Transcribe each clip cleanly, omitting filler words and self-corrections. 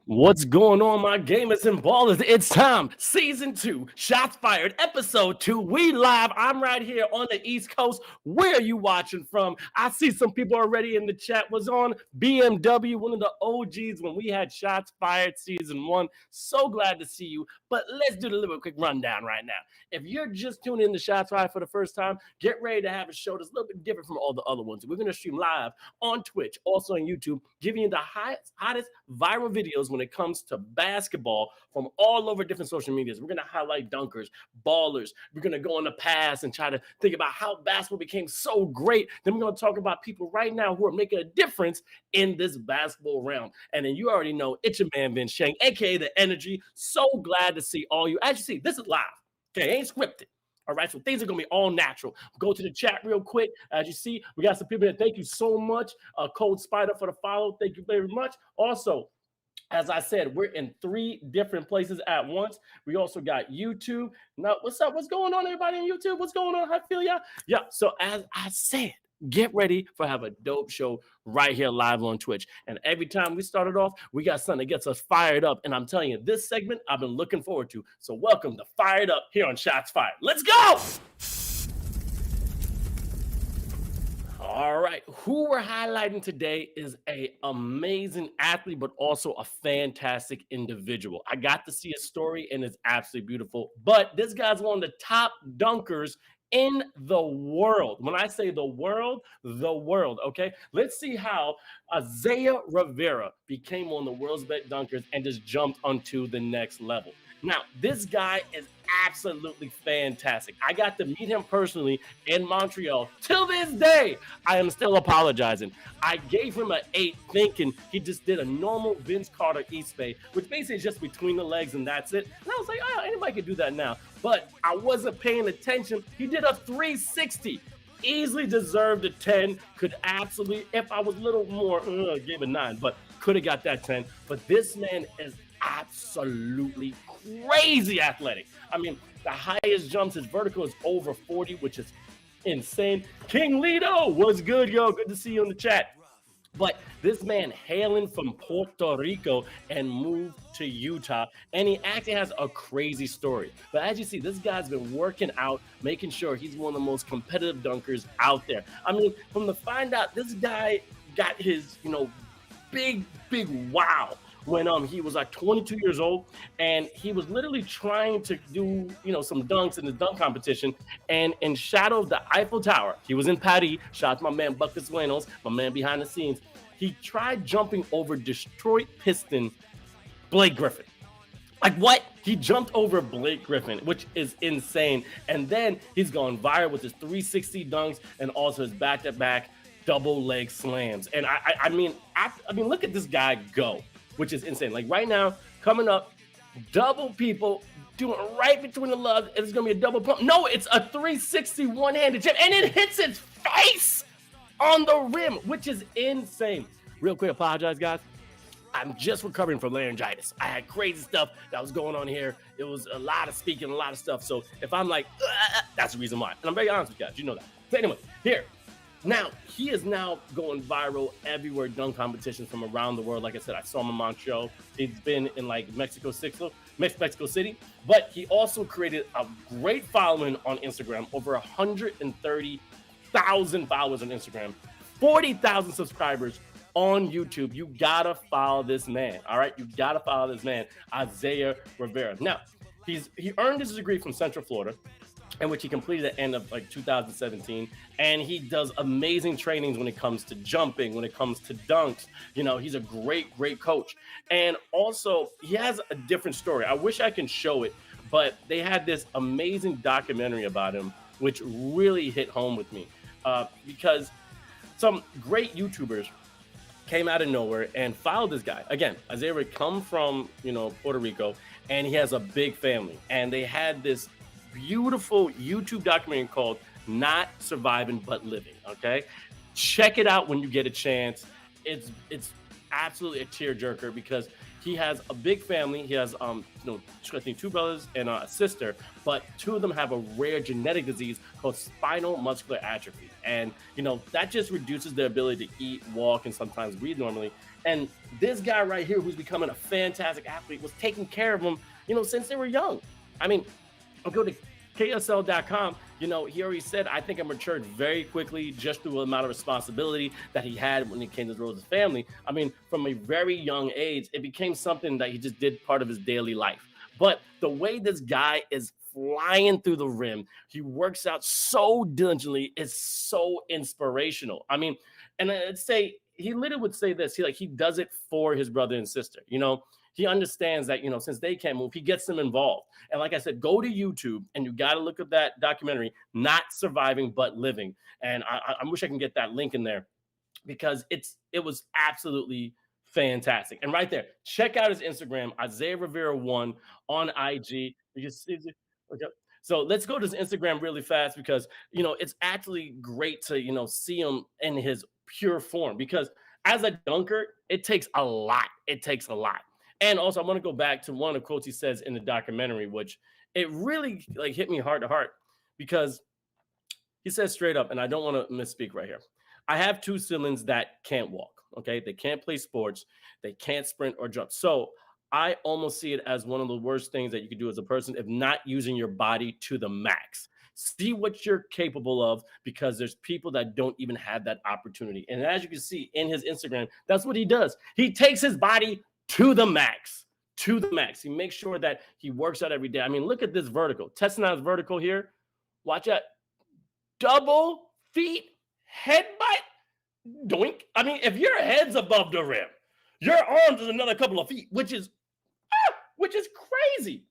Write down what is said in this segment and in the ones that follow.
What's going on, my gamers and ballers? It's time. Season 2, Shots Fired, Episode 2. We live. I'm right here on the East Coast. Where are you watching from? I see some people already in the chat. Was on BMW, one of the OGs when we had Shots Fired Season 1. So glad to see you. But let's do the little quick rundown right now. If you're just tuning in to Shots Fired for the first time, get ready to have a show that's a little bit different from all the other ones. We're going to stream live on Twitch, also on YouTube, giving you the hottest viral videos when it comes to basketball from all over different social medias. We're going to highlight dunkers, ballers. We're going to go in the past and try to think about how basketball became so great. Then we're going to talk about people right now who are making a difference in this basketball realm. And then you already know it's your man, Vince Chang, aka The Energy. So glad to see all you. As you see, this is live. Okay, ain't scripted. All right, so things are going to be all natural. Go to the chat real quick. As you see, we got some people here. Thank you so much. Code Spider for the follow. Thank you very much. Also, as I said, we're in 3 different places at once. We also got YouTube. Now, what's up? What's going on, everybody on YouTube? What's going on? How feel y'all? Yeah, so as I said, get ready for have a dope show right here live on Twitch. And every time we started off, we got something that gets us fired up. And I'm telling you, this segment I've been looking forward to. So welcome to Fired Up here on Shots Fired. Let's go! All right, who we're highlighting today is an amazing athlete, but also a fantastic individual. I got to see his story, and it's absolutely beautiful. But this guy's one of the top dunkers in the world. When I say the world, okay? Let's see how Isiah Rivera became one of the world's best dunkers and just jumped onto the next level. Now, this guy is absolutely fantastic. I got to meet him personally in Montreal. Till this day, I am still apologizing. I gave him an 8 thinking he just did a normal Vince Carter eFIBA, which basically is just between the legs and that's it. And I was like, oh, anybody could do that now. But I wasn't paying attention. He did a 360. Easily deserved a 10. Could absolutely, if I was a little more, gave a 9, but could have got that 10. But this man is absolutely crazy athletic. I mean, the highest jumps, his vertical is over 40, which is insane. King Lido, what's good, yo? Good to see you in the chat. But this man hailing from Puerto Rico and moved to Utah, and he actually has a crazy story. But as you see, this guy's been working out, making sure he's one of the most competitive dunkers out there. I mean, from the find out, this guy got his, big wow when he was like 22 years old, and he was literally trying to do some dunks in the dunk competition, and in shadow of the Eiffel Tower, he was in Paris. Shout out to my man Buckets Buenos, my man behind the scenes. He tried jumping over Detroit Piston Blake Griffin. Like what? He jumped over Blake Griffin, which is insane. And then he's gone viral with his 360 dunks and also his back-to-back double leg slams. And I mean, look at this guy go, which is insane. Like right now, coming up, double people doing right between the legs, and it's gonna be a double pump. No, it's a 360 one-handed jump, and it hits its face on the rim, which is insane. Real quick, apologize, guys. I'm just recovering from laryngitis. I had crazy stuff that was going on here. It was a lot of speaking, a lot of stuff. So if I'm like, that's the reason why. And I'm very honest with you guys, you know that. So anyway, here. Now, he is now going viral everywhere, dunk competitions from around the world. Like I said, I saw him in Montreal. He's been in like Mexico City, but he also created a great following on Instagram, over 130,000 followers on Instagram, 40,000 subscribers on YouTube. You gotta follow this man, all right? You gotta follow this man, Isiah Rivera. Now, he earned his degree from Central Florida, in which he completed at the end of like 2017. And he does amazing trainings when it comes to jumping, when it comes to dunks. He's a great coach. And also, he has a different story. I wish I can show it, but they had this amazing documentary about him, which really hit home with me because some great YouTubers came out of nowhere and followed this guy. Again, Isiah would come from, Puerto Rico, and he has a big family. And they had this beautiful YouTube documentary called Not Surviving But Living. Okay, check it out when you get a chance. It's absolutely a tearjerker because he has a big family. He has I think 2 brothers and a sister, but 2 of them have a rare genetic disease called spinal muscular atrophy, and that just reduces their ability to eat, walk, and sometimes breathe normally. And this guy right here, who's becoming a fantastic athlete, was taking care of him, since they were young. I mean, I'll go to KSL.com. He already said, I think I matured very quickly just through the amount of responsibility that he had when he came to grow his family. I mean, from a very young age, it became something that he just did part of his daily life. But the way this guy is flying through the rim, he works out so diligently, is so inspirational. I mean, and I'd say he literally would say this. He does it for his brother and sister. He understands that, since they can't move, he gets them involved. And like I said, go to YouTube and you got to look at that documentary, Not Surviving But Living. And I wish I can get that link in there because it was absolutely fantastic. And right there, check out his Instagram, Isiah Rivera 1 on IG. You see, okay. So let's go to his Instagram really fast because it's actually great to see him in his pure form because as a dunker, it takes a lot. It takes a lot. And also, I want to go back to one of the quotes he says in the documentary, which it really hit me heart to heart because he says straight up, and I don't want to misspeak right here. I have two siblings that can't walk. Okay, they can't play sports, they can't sprint or jump. So I almost see it as one of the worst things that you could do as a person if not using your body to the max. See what you're capable of because there's people that don't even have that opportunity. And as you can see in his Instagram, that's what he does. He takes his body to the max, to the max. He makes sure that he works out every day. I mean, look at this vertical. Testing out his vertical here. Watch that. Double feet headbutt. Doink. I mean, if your head's above the rim, your arms is another couple of feet, which is crazy,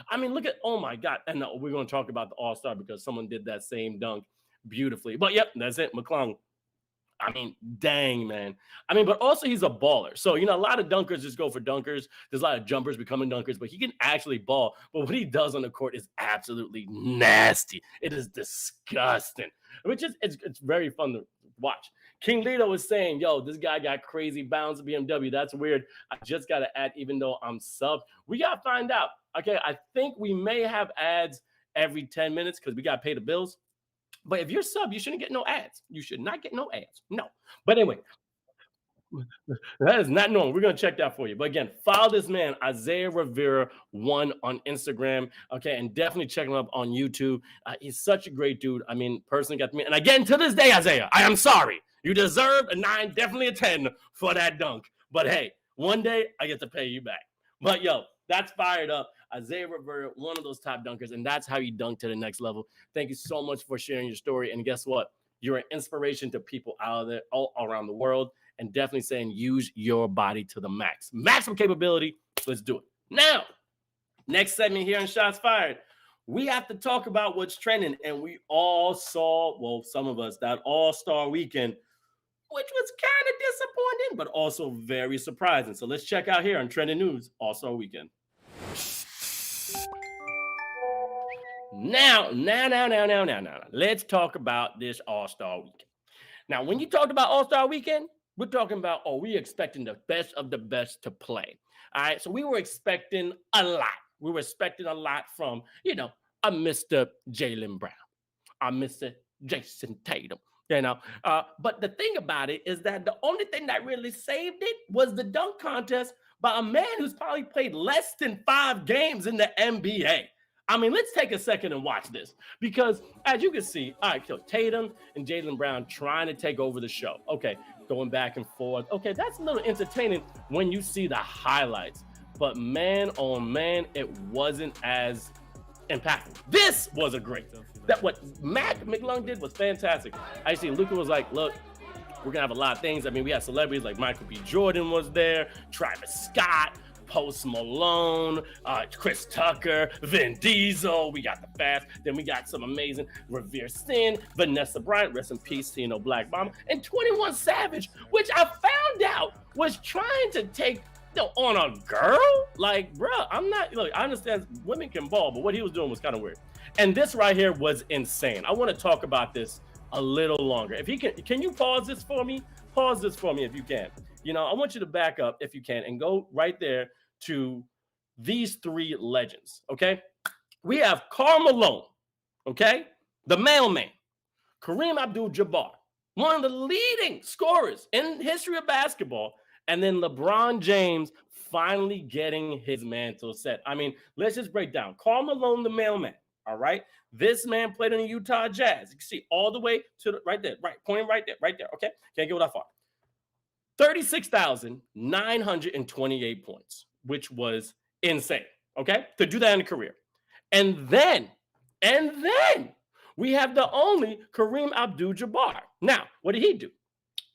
I mean, look at, oh my God. And we're going to talk about the All-Star because someone did that same dunk beautifully. But yep, that's it. McClung. I mean, dang, man. I mean, but also he's a baller. So, a lot of dunkers just go for dunkers. There's a lot of jumpers becoming dunkers, but he can actually ball. But what he does on the court is absolutely nasty. It is disgusting, which is, it's very fun to watch. King Lito was saying, yo, this guy got crazy bounds BMW. That's weird. I just got to add, even though I'm sub, we got to find out. Okay, I think we may have ads every 10 minutes because we got to pay the bills. But if you're sub, you shouldn't get no ads. You should not get no ads. No. But anyway, that is not normal. We're going to check that for you. But again, follow this man, Isiah Rivera 1 on Instagram. Okay. And definitely check him up on YouTube. He's such a great dude. I mean, personally got to me. And again, to this day, Isiah, I am sorry. You deserve a 9, definitely a 10 for that dunk. But hey, one day I get to pay you back. But yo, that's fired up. Isiah Rivera, one of those top dunkers, and that's how you dunk to the next level. Thank you so much for sharing your story. And guess what? You're an inspiration to people out there all around the world, and definitely saying use your body to the max. Maximum capability. Let's do it. Now, next segment here on Shots Fired, we have to talk about what's trending. And we all saw, well, some of us, that All-Star weekend, which was kind of disappointing, but also very surprising. So let's check out here on Trending News, All-Star Weekend. Now. Let's talk about this All-Star Weekend. Now, when you talk about All-Star Weekend, we're talking about, we expecting the best of the best to play. All right, so we were expecting a lot. We were expecting a lot from, a Mr. Jaylen Brown, a Mr. Jason Tatum. But the thing about it is that the only thing that really saved it was the dunk contest by a man who's probably played less than 5 games in the NBA. I mean, let's take a second and watch this because as you can see, all right, so Tatum and Jaylen Brown trying to take over the show. Okay, going back and forth. Okay, that's a little entertaining when you see the highlights. But man, oh man, it wasn't as impactful. This was a great. That what Mac McClung did was fantastic. I see Luka was like, look, we're gonna have a lot of things. I mean, we had celebrities like Michael B. Jordan was there, Travis Scott, Post Malone, Chris Tucker, Vin Diesel. We got the Fast. Then we got some amazing Revere Sin, Vanessa Bryant, rest in peace to Black Mama, and 21 Savage, which I found out was trying to take on a girl. Like, bruh, I'm not. Look, I understand women can ball, but what he was doing was kind of weird. And this right here was insane. I want to talk about this a little longer. If he can you pause this for me? Pause this for me if you can. I want you to back up if you can and go right there to these 3 legends, okay? We have Karl Malone, okay? The mailman, Kareem Abdul-Jabbar, one of the leading scorers in history of basketball. And then LeBron James finally getting his mantle set. I mean, let's just break down. Karl Malone, the mailman. All right. This man played in the Utah Jazz. You can see all the way to the right there, right, pointing right there. Okay. Can't go that far. 36,928 points, which was insane. Okay. To do that in a career. And then we have the only Kareem Abdul-Jabbar. Now, what did he do?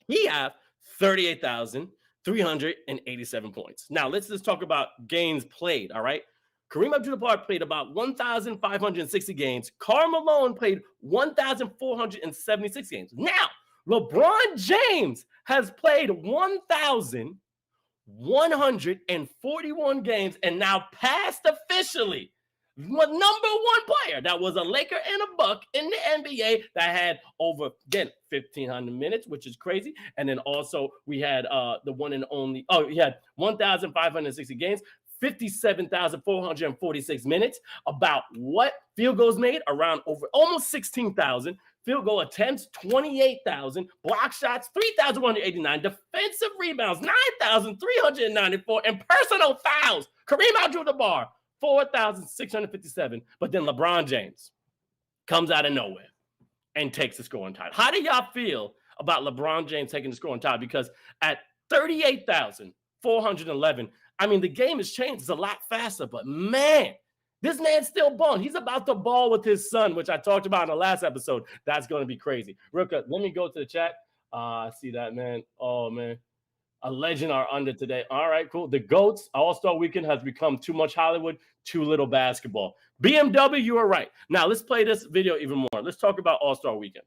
He have 38,387 points. Now, let's just talk about games played, all right? Kareem Abdul-Jabbar played about 1,560 games. Karl Malone played 1,476 games. Now, LeBron James has played 1,141 games and now passed officially the number one player that was a Laker and a Buck in the NBA that had over, again, 1,500 minutes, which is crazy. And then also we had the one and only, he had 1,560 games, 57,446 minutes. About what? Field goals made around over almost 16,000. Field goal attempts, 28,000. Block shots, 3,189. Defensive rebounds, 9,394. And personal fouls, Kareem Abdul-Jabbar, 4,657. But then LeBron James comes out of nowhere and takes the scoring title. How do y'all feel about LeBron James taking the scoring title? Because at 38,411, I mean, the game has changed. It's a lot faster, but man, this man's still balling. He's about to ball with his son, which I talked about in the last episode. That's going to be crazy. Real quick, let me go to the chat. I see that, man. Oh, man. A legend are under today. All right, cool. The GOATs, All-Star Weekend has become too much Hollywood, too little basketball. BMW, you are right. Now, let's play this video even more. Let's talk about All-Star Weekend.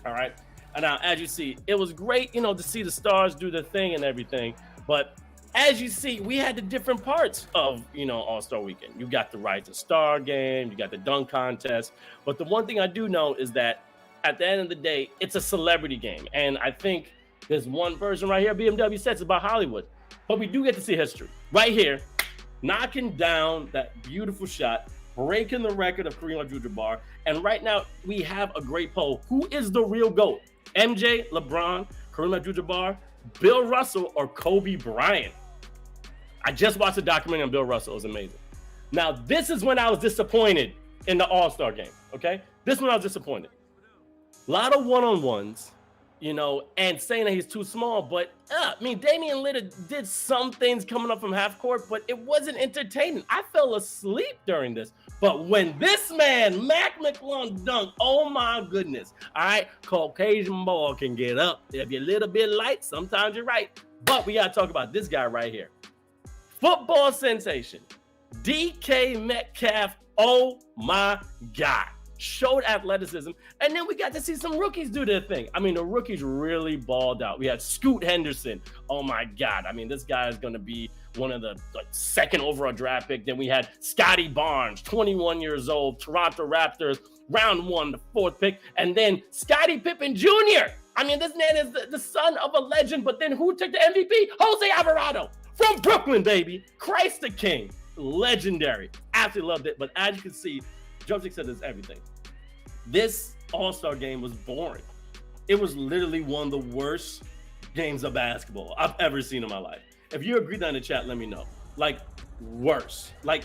All right. And now, as you see, it was great, to see the stars do their thing and everything. But as you see, we had the different parts of, All-Star Weekend. You got the Rise of Star game. You got the dunk contest. But the one thing I do know is that at the end of the day, it's a celebrity game. And I think there's one person right here, BMW says, about Hollywood. But we do get to see history. Right here, knocking down that beautiful shot, breaking the record of Kareem Abdul-Jabbar. And right now, we have a great poll. Who is the real GOAT? MJ, LeBron, Kareem Abdul-Jabbar, Bill Russell, or Kobe Bryant? I just watched a documentary on Bill Russell. It was amazing. Now, this is when I was disappointed in the All-Star game, okay? This is when I was disappointed. A lot of one-on-ones, and saying that he's too small. But, Damian Lillard did some things coming up from half court, but it wasn't entertaining. I fell asleep during this. But when this man, Mac McClung, dunked, oh, my goodness. All right, Caucasian boy can get up. If you're a little bit light, sometimes you're right. But we got to talk about this guy right here. Football sensation, DK Metcalf, oh, my God. Showed athleticism, and then we got to see some rookies do their thing. I mean, the rookies really balled out. We had Scoot Henderson. Oh my God. I mean, this guy is going to be one of the second overall draft pick. Then we had Scotty Barnes, 21 years old, Toronto Raptors, round 1, the 4th pick. And then Scottie Pippen Jr. I mean, this man is the son of a legend, but then who took the MVP? Jose Alvarado from Brooklyn, baby. Christ the King. Legendary. Absolutely loved it. But as you can see, Joseph said this everything. This All-Star game was boring. It was literally one of the worst games of basketball I've ever seen in my life. If you agree that in the chat, let me know. Like, worse. Like,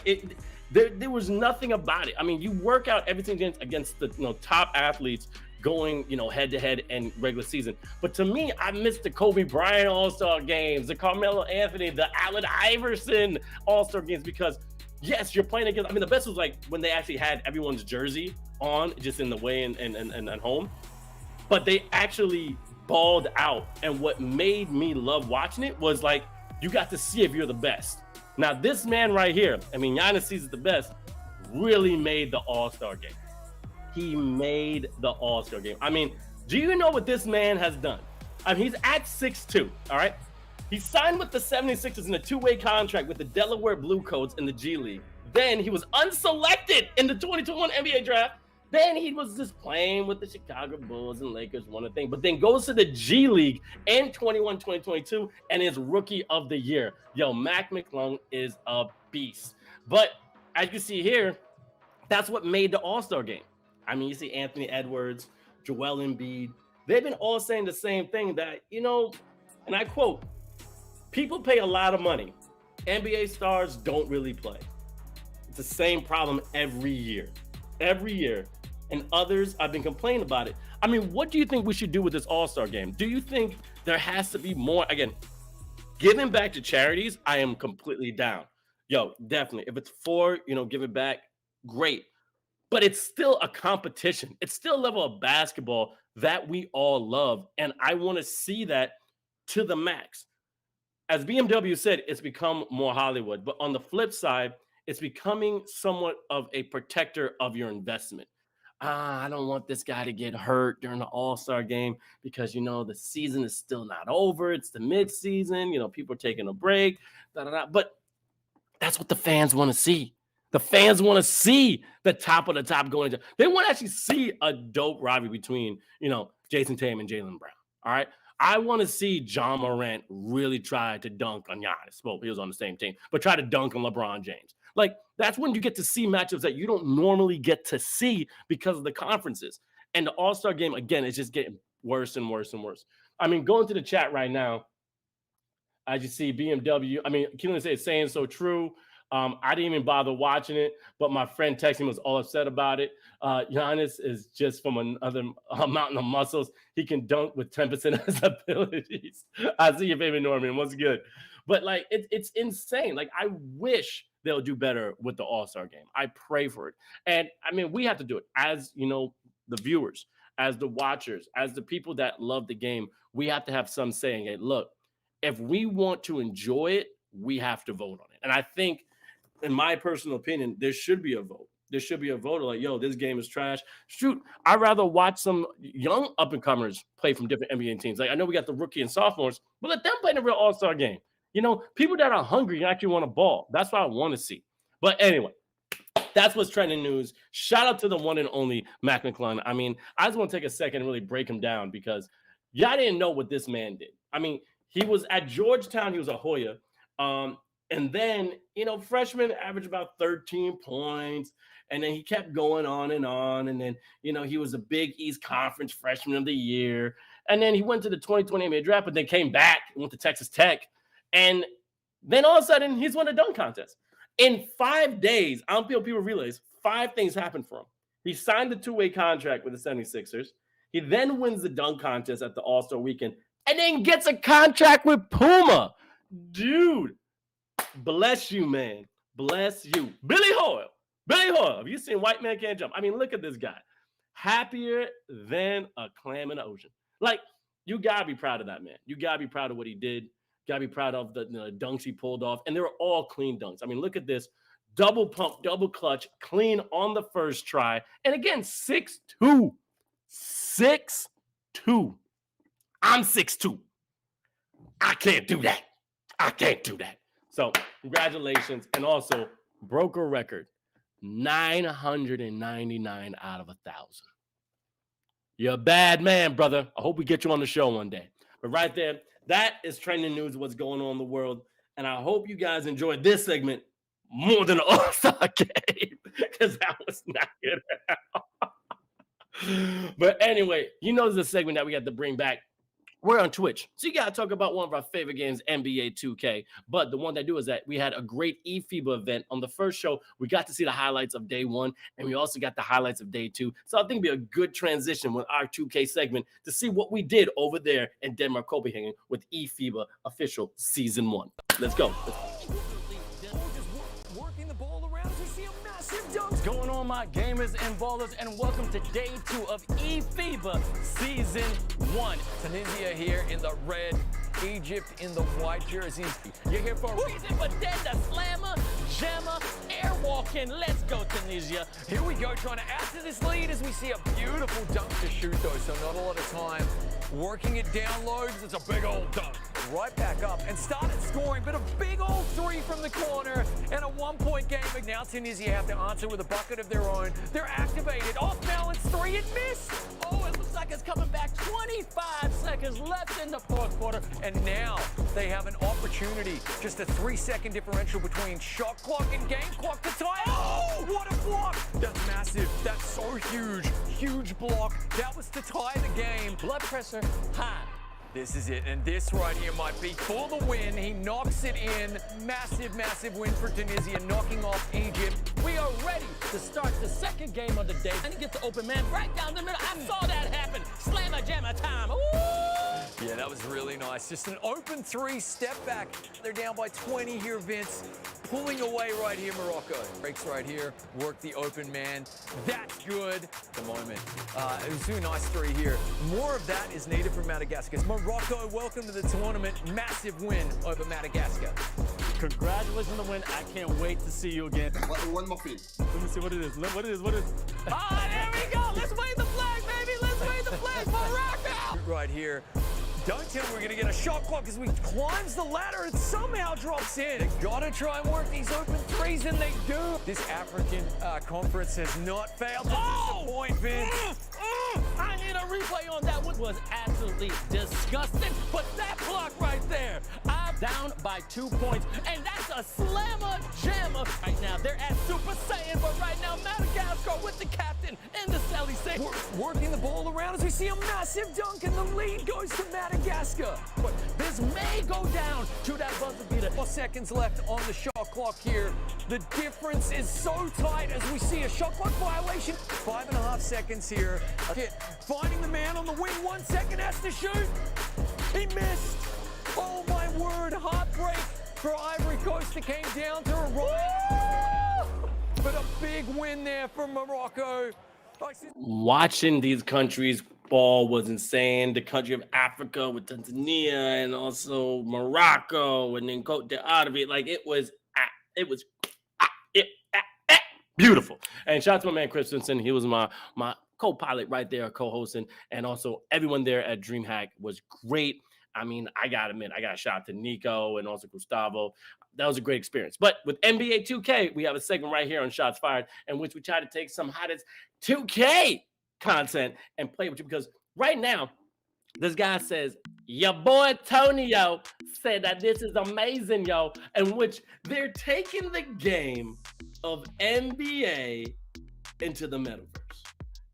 there was nothing about it. I mean, you work out everything against the top athletes going head-to-head and regular season. But to me, I missed the Kobe Bryant All-Star games, the Carmelo Anthony, the Allen Iverson All-Star games, because yes, you're playing against. I mean, the best was like when they actually had everyone's jersey on, just in the way and at home. But they actually balled out, and what made me love watching it was like you got to see if you're the best. Now, this man right here, I mean, Giannis sees it the best, really made the All-Star game. He made the All-Star game. I mean, do you know what this man has done? I mean, he's at 6'2", all right? He signed with the 76ers in a two-way contract with the Delaware Blue Coats in the G League. Then he was unselected in the 2021 NBA draft. Then he was just playing with the Chicago Bulls and Lakers, one of the things. But then goes to the G League in 2021-2022 and is Rookie of the Year. Yo, Mac McClung is a beast. But as you see here, that's what made the All-Star game. I mean, you see Anthony Edwards, Joel Embiid. they've been all saying the same thing that, and I quote, people pay a lot of money. NBA stars don't really play. It's the same problem every year. Every year. And others have been complaining about it. I mean, what do you think we should do with this All-Star game? Do you think there has to be more? Again, giving back to charities, I am completely down. Yo, definitely. If it's for, give it back, great. But it's still a competition. It's still a level of basketball that we all love. And I want to see that to the max. As BMW said, it's become more Hollywood. But on the flip side, it's becoming somewhat of a protector of your investment. I don't want this guy to get hurt during the All-Star game because, the season is still not over. It's the mid-season. People are taking a break. But that's what the fans want to see. The fans want to see the top of the top going into. They want to actually see a dope rivalry between, Jason Tatum and Jaylen Brown. All right. I want to see John Morant really try to dunk on Giannis. Well, he was on the same team, but try to dunk on LeBron James. Like, that's when you get to see matchups that you don't normally get to see because of the conferences. And the All-Star game, again, is just getting worse and worse and worse. I mean, going to the chat right now, as you see BMW, Keelan said, saying so true. I didn't even bother watching it, but my friend texting was all upset about it. Giannis is just from another mountain of muscles. He can dunk with 10% of his abilities. I see your favorite Norman. What's good? But it's insane. Like, I wish they'll do better with the All-Star game. I pray for it. And we have to do it as, the viewers, as the watchers, as the people that love the game. We have to have some saying, hey, look, if we want to enjoy it, we have to vote on it. And I think, in my personal opinion, there should be a vote. There should be a vote like, yo, this game is trash. Shoot, I'd rather watch some young up-and-comers play from different NBA teams. Like, I know we got the rookie and sophomores, but let them play in a real All-Star game. People that are hungry and actually want to ball. That's what I want to see. But anyway, that's what's trending news. Shout out to the one and only Mac McClung. I just want to take a second and really break him down because y'all didn't know what this man did. He was at Georgetown. He was a Hoya. And then, freshman averaged about 13 points. And then he kept going on. And then, he was a Big East Conference Freshman of the Year. And then he went to the 2020 NBA draft, but then came back and went to Texas Tech. And then all of a sudden, he's won a dunk contest. In 5 days, I don't feel people realize 5 things happened for him. He signed the 2-way contract with the 76ers. He then wins the dunk contest at the All-Star weekend and then gets a contract with Puma. Dude, bless you, man. Bless you. Billy Hoyle. Have you seen White Man Can't Jump? Look at this guy. Happier than a clam in the ocean. Like, you got to be proud of that, man. You got to be proud of what he did. Got to be proud of the dunks he pulled off. And they were all clean dunks. Look at this. Double pump, double clutch, clean on the first try. And again, 6'2". 6'2". I'm 6'2". I can't do that. So congratulations. And also broke a record, 999 out of 1,000. You're a bad man, brother. I hope we get you on the show one day. But right there, that is trending news, what's going on in the world. And I hope you guys enjoyed this segment more than the All-Star game because that was not good at all. But anyway, there's a segment that we got to bring back. We're on Twitch, so you got to talk about one of our favorite games, NBA 2K. But the one that I do is that we had a great eFIBA event. On the first show, we got to see the highlights of day 1, and we also got the highlights of day 2. So I think it'd be a good transition with our 2K segment to see what we did over there in Denmark, Copenhagen with eFIBA official season 1. Let's go. What's going on, my gamers and ballers, and welcome to day 2 of eFIBA Season 1. Tunisia here in the red, Egypt in the white jerseys. You're here for a reason, but then the slammer, jammer, airwalking. Let's go, Tunisia. Here we go, trying to add to this lead as we see a beautiful dunk to shoot, though, so not a lot of time. Working it down low, it's a big old dunk. Right back up and started scoring, but a big old 3 from the corner, and a 1-point game. Now Tunisia have to answer with a bucket of their own. They're activated. Off balance three and miss. Oh, it looks like it's coming back. 25 seconds left in the fourth quarter. And now they have an opportunity. Just a 3-second differential between shot clock and game clock to tie. Oh, what a block. That's massive. That's so huge. Huge block. That was to tie the game. Blood pressure high. This is it, and this right here might be for the win. He knocks it in. Massive, massive win for Tunisia, knocking off Egypt. We are ready to start the second game of the day. And he gets the open man right down the middle. I saw that happen. Slammer jammer time. Ooh! Yeah, that was really nice. Just an open three, step back. They're down by 20 here, Vince. Pulling away right here, Morocco. Breaks right here, work the open man. That's good. At the moment. It was a nice three here. More of that is needed from Madagascar. Morocco, welcome to the tournament. Massive win over Madagascar. Congratulations on the win. I can't wait to see you again. One more thing. Let me see what it is. What it is. Ah, there we go. Let's wave the flag, baby. Let's wave the flag. Morocco. Right here. Don't tell me we're going to get a shot clock as we climbs the ladder and somehow drops in. They got to try and work these open threes, and they do. This African conference has not failed to disappoint, Vince. I need a replay on that one. Was absolutely disgusting. But that block right there, I'm down by 2 points, and that's a slammer jammer. Right now, they're at Super Saiyan, but right now, Madagascar with the captain in the celly say. Working the ball around as we see a massive dunk, and the lead goes to Madagascar. But this may go down to that buzzer beater. 4 seconds left on the shot clock here. The difference is so tight as we see a shot clock violation. 5.5 seconds here. Finding the man on the wing. 1 second, has to shoot. He missed. Oh my word, heartbreak for Ivory Coast. It came down to a run. But a big win there for Morocco. Watching these countries ball was insane. The country of Africa with Tanzania and also Morocco and then Cote d'Ivoire. Like it was beautiful. And shout out to my man Chris Simpson. He was my co-pilot right there, co-hosting, and also everyone there at DreamHack was great. I mean, I gotta admit, I got a shout out to Nico and also Gustavo. That was a great experience. But with NBA 2K, we have a segment right here on Shots Fired in which we try to take some hottest 2K content and play with you, because right now, this guy says, your boy Tonio said that this is amazing, yo, in which they're taking the game of NBA into the metaverse.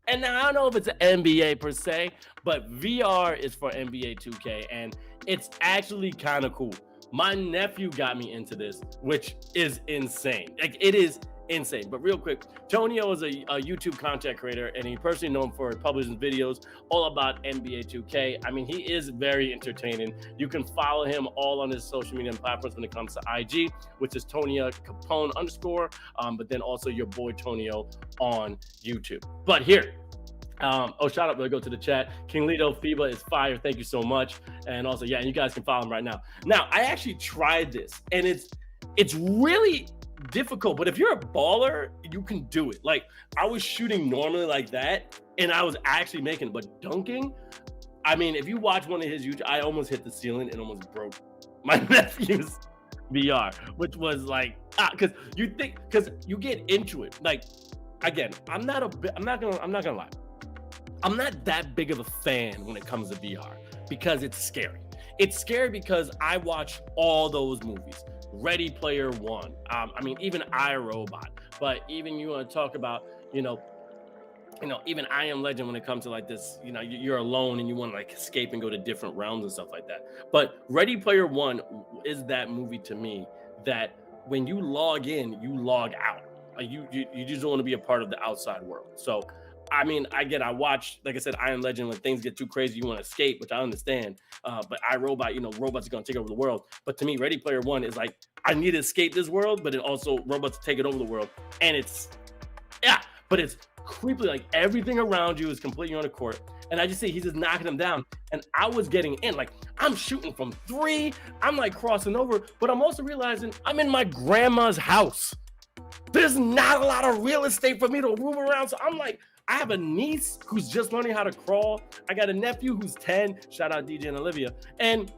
And now I don't know if it's an NBA per se, but VR is for NBA 2K, and it's actually kind of cool. My nephew got me into this, which is insane. Like, it is insane. But real quick, Tonio is a YouTube content creator, and he personally known for publishing videos all about NBA 2K. I mean, he is very entertaining. You can follow him all on his social media platforms when it comes to IG, which is Tonia Capone _, but then also your boy Tonio on YouTube. But here, shout out, go to the chat. King Lido, FIBA is fire. Thank you so much. And also, yeah, and you guys can follow him right now. Now, I actually tried this, and it's really difficult, but if you're a baller, you can do it. Like, I was shooting normally like that, and I was actually making it, but dunking, I mean, if you watch one of his YouTube, I almost hit the ceiling and almost broke my nephew's VR, which was like, because you get into it. Like, again, I'm not gonna lie. I'm not that big of a fan when it comes to VR because it's scary. It's scary because I watch all those movies. Ready Player One. I mean, even iRobot. But even you want to talk about, even I Am Legend when it comes to like this, you're alone and you want to like escape and go to different realms and stuff like that. But Ready Player One is that movie to me that when you log in, you log out. You just don't want to be a part of the outside world. So, I mean, I watch, like I said, I Am Legend, when things get too crazy, you want to escape, which I understand. But iRobot, robots are going to take over the world. But to me, Ready Player One is like, I need to escape this world, but it also robots take it over the world. And it's creepy. Like, everything around you is completely on the court. And I just see he's just knocking them down. And I was getting in. Like, I'm shooting from 3. I'm like crossing over. But I'm also realizing I'm in my grandma's house. There's not a lot of real estate for me to move around. So I'm like, I have a niece who's just learning how to crawl. I got a nephew who's 10. Shout out DJ and Olivia. And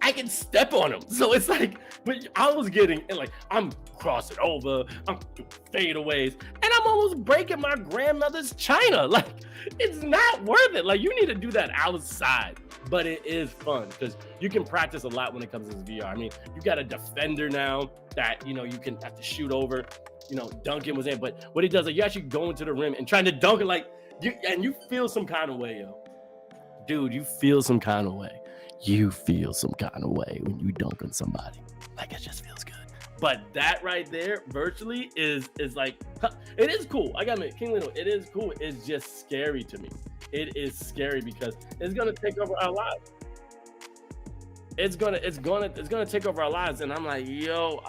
I can step on him. So it's like, but I was getting, and like, I'm crossing over, I'm doing fadeaways, and I'm almost breaking my grandmother's china. Like, it's not worth it. Like, you need to do that outside. But it is fun because you can practice a lot when it comes to this VR. I mean, you got a defender now that, you can have to shoot over. Duncan was in, but what he does, like, you actually go into the rim and trying to dunk it, like, you feel some kind of way, yo. Dude, you feel some kind of way. You feel some kind of way when you dunk on somebody. Like, it just feels good. But that right there, virtually, is like, it is cool. I gotta admit, King Lino, it is cool. It's just scary to me. It is scary because it's gonna take over our lives. It's gonna take over our lives. And I'm like, yo,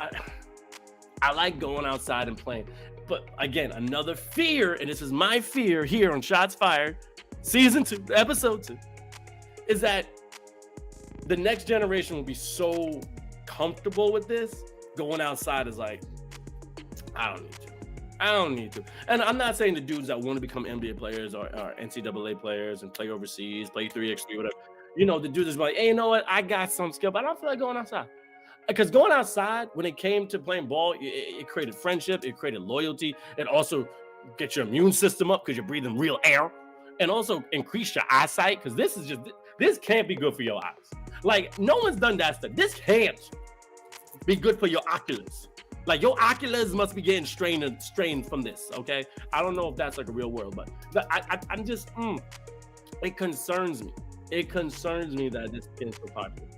I like going outside and playing. But again, another fear, and this is my fear here on Shots Fired, season 2, episode 2, is that the next generation will be so comfortable with this. Going outside is like, I don't need to. And I'm not saying the dudes that want to become NBA players or NCAA players and play overseas, play 3x3, whatever. The dudes is like, hey, you know what? I got some skill, but I don't feel like going outside. Because going outside, when it came to playing ball, it created friendship, it created loyalty. It also gets your immune system up because you're breathing real air, and also increase your eyesight, because this can't be good for your eyes. Like, no one's done that stuff. This can't be good for your oculus. Like, your oculus must be getting strained from this, okay? I don't know if that's like a real world, but I'm just, it concerns me. It concerns me that this is so popular.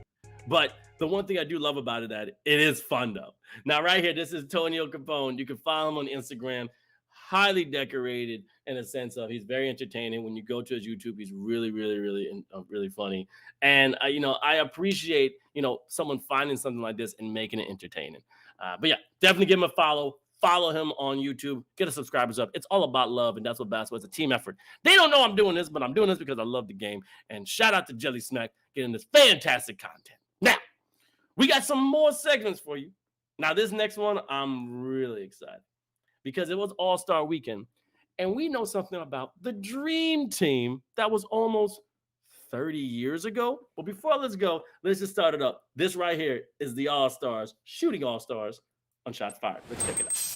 But the one thing I do love about it, that it is fun, though. Now, right here, this is Tonio Capone. You can follow him on Instagram. Highly decorated in a sense of he's very entertaining. When you go to his YouTube, he's really, really, really, really funny. And I appreciate someone finding something like this and making it entertaining. But yeah, definitely give him a follow. Follow him on YouTube. Get the subscribers up. It's all about love, and that's what basketball is. A team effort. They don't know I'm doing this, but I'm doing this because I love the game. And shout out to Jelly Smack getting this fantastic content. Now, we got some more segments for you. Now, this next one, I'm really excited because it was All-Star Weekend, and we know something about the Dream Team that was almost 30 years ago. But before let's go, let's just start it up. This right here is the All-Stars, shooting All-Stars on Shots Fired. Let's check it out.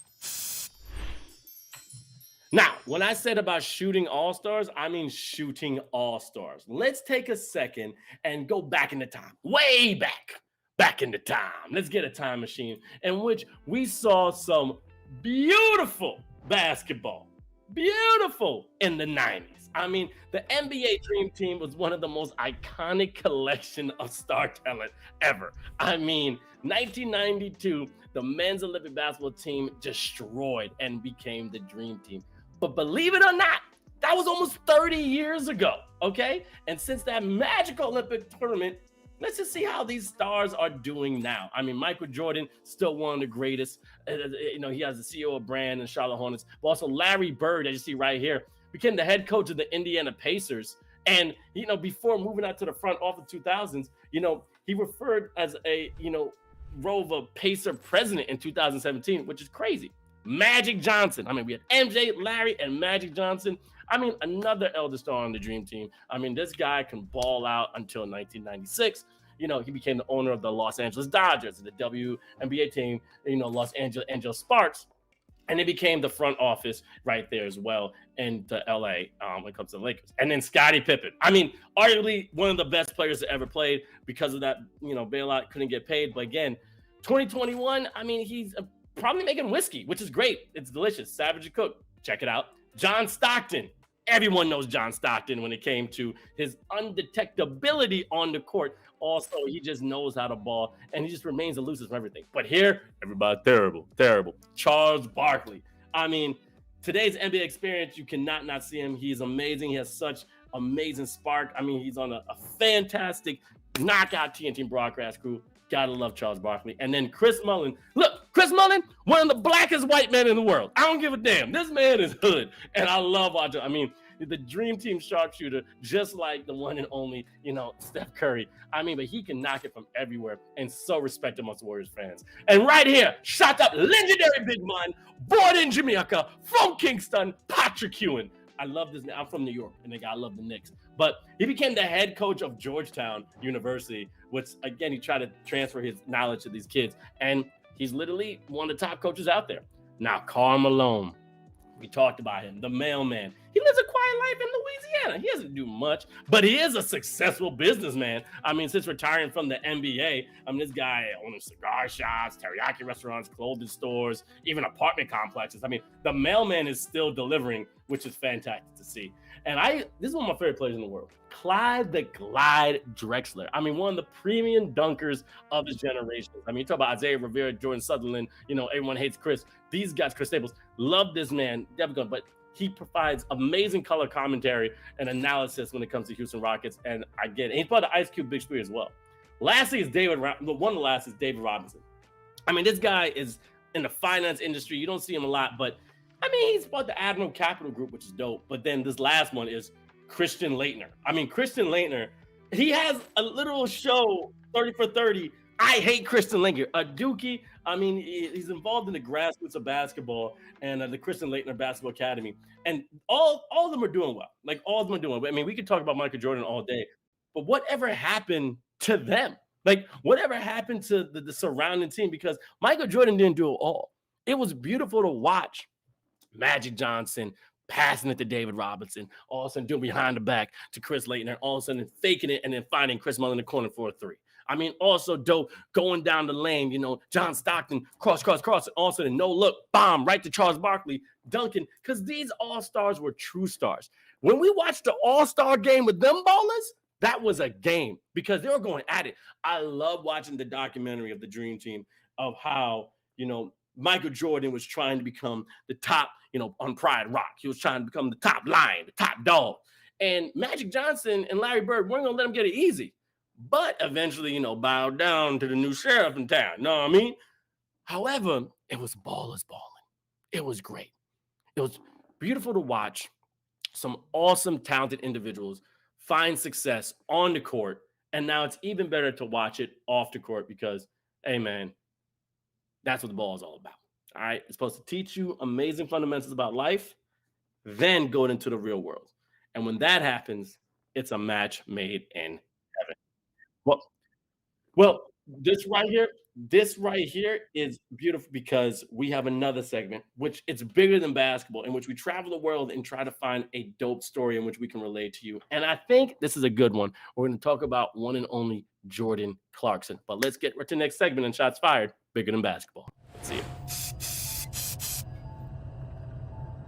Now, when I said about shooting All-Stars, I mean shooting All-Stars. Let's take a second and go back in the time, way back in the time. Let's get a time machine in which we saw some beautiful basketball, beautiful in the 90s. I mean, the NBA Dream Team was one of the most iconic collection of star talent ever. I mean, 1992, the men's Olympic basketball team destroyed and became the Dream Team. But believe it or not, that was almost 30 years ago, okay? And since that magical Olympic tournament, let's just see how these stars are doing now. I mean, Michael Jordan, still one of the greatest. He has the CEO of brand and Charlotte Hornets. But also Larry Bird, as you see right here, became the head coach of the Indiana Pacers. And, before moving out to the front office 2000s, he referred as a, role of a Pacer president in 2017, which is crazy. Magic Johnson. I mean, we had MJ, Larry, and Magic Johnson. I mean, another elder star on the Dream Team. I mean, this guy can ball out until 1996. He became the owner of the Los Angeles Dodgers, the WNBA team, Los Angeles Sparks. And it became the front office right there as well in the LA when it comes to the Lakers. And then Scottie Pippen. I mean, arguably one of the best players that ever played because of that, bailout, couldn't get paid. But again, 2021, I mean, he's probably making whiskey, which is great. It's delicious. Savage and Cook. Check it out. John Stockton. Everyone knows John Stockton when it came to his undetectability on the court. Also, he just knows how to ball, and he just remains elusive from everything. But here, everybody, terrible. Charles Barkley. I mean, today's NBA experience, you cannot not see him. He's amazing. He has such amazing spark. I mean, he's on a fantastic knockout TNT broadcast crew. Gotta love Charles Barkley. And then Chris Mullin. Look, Chris Mullin, one of the blackest white men in the world. I don't give a damn. This man is hood. And I love watching. I mean, the Dream Team sharpshooter, just like the one and only, Steph Curry. I mean, but he can knock it from everywhere and so respected amongst Warriors fans. And right here, shot up legendary big man, born in Jamaica, from Kingston, Patrick Ewing. I love this. I'm from New York, and I love the Knicks. But he became the head coach of Georgetown University, which again he tried to transfer his knowledge to these kids, and he's literally one of the top coaches out there. Now, Karl Malone, we talked about him, the mailman. He lives a quiet life in Louisiana. He doesn't do much, but he is a successful businessman. I mean, since retiring from the NBA, I mean, this guy owns cigar shops, teriyaki restaurants, clothing stores, even apartment complexes. I mean, the mailman is still delivering, which is fantastic to see. And this is one of my favorite players in the world, Clyde the Glide Drexler. I mean, one of the premium dunkers of his generation. I mean, you talk about Isiah Rivera, Jordan Sutherland, everyone hates Chris. These guys, Chris Staples, love this man, but he provides amazing color commentary and analysis when it comes to Houston Rockets, and I get it. He's part of the Ice Cube Big Three as well. Lastly is one of the last is David Robinson. I mean, this guy is in the finance industry. You don't see him a lot, but I mean, he's part of the Admiral Capital Group, which is dope. But then this last one is Christian Laettner. I mean, Christian Laettner, he has a little show, 30 for 30. I hate Christian Laettner, a Dookie. I mean, he's involved in the grassroots of basketball and the Christian Laettner Basketball Academy. And all of them are doing well. Like, all of them are doing well. I mean, we could talk about Michael Jordan all day, but whatever happened to them? Like, whatever happened to the surrounding team? Because Michael Jordan didn't do it all. It was beautiful to watch Magic Johnson passing it to David Robinson, all of a sudden doing behind the back to Chris Laettner, all of a sudden faking it and then finding Chris Mullin in the corner for a three. I mean, also dope going down the lane, John Stockton, cross, and all of a sudden, no look, bomb, right to Charles Barkley, dunking, because these all-stars were true stars. When we watched the all-star game with them ballers, that was a game because they were going at it. I love watching the documentary of the Dream Team of how, Michael Jordan was trying to become the top, on Pride Rock. He was trying to become the top lion, the top dog. And Magic Johnson and Larry Bird weren't going to let him get it easy. But eventually, bowed down to the new sheriff in town. You know what I mean? However, it was ballers balling. It was great. It was beautiful to watch some awesome, talented individuals find success on the court. And now it's even better to watch it off the court because, hey, man, that's what the ball is all about. All right. It's supposed to teach you amazing fundamentals about life, then go into the real world. And when that happens, it's a match made in heaven. Well, this right here is beautiful because we have another segment, which it's bigger than basketball, in which we travel the world and try to find a dope story in which we can relate to you. And I think this is a good one. We're going to talk about one and only Jordan Clarkson. But let's get right to the next segment and shots fired, bigger than basketball. Let's see it.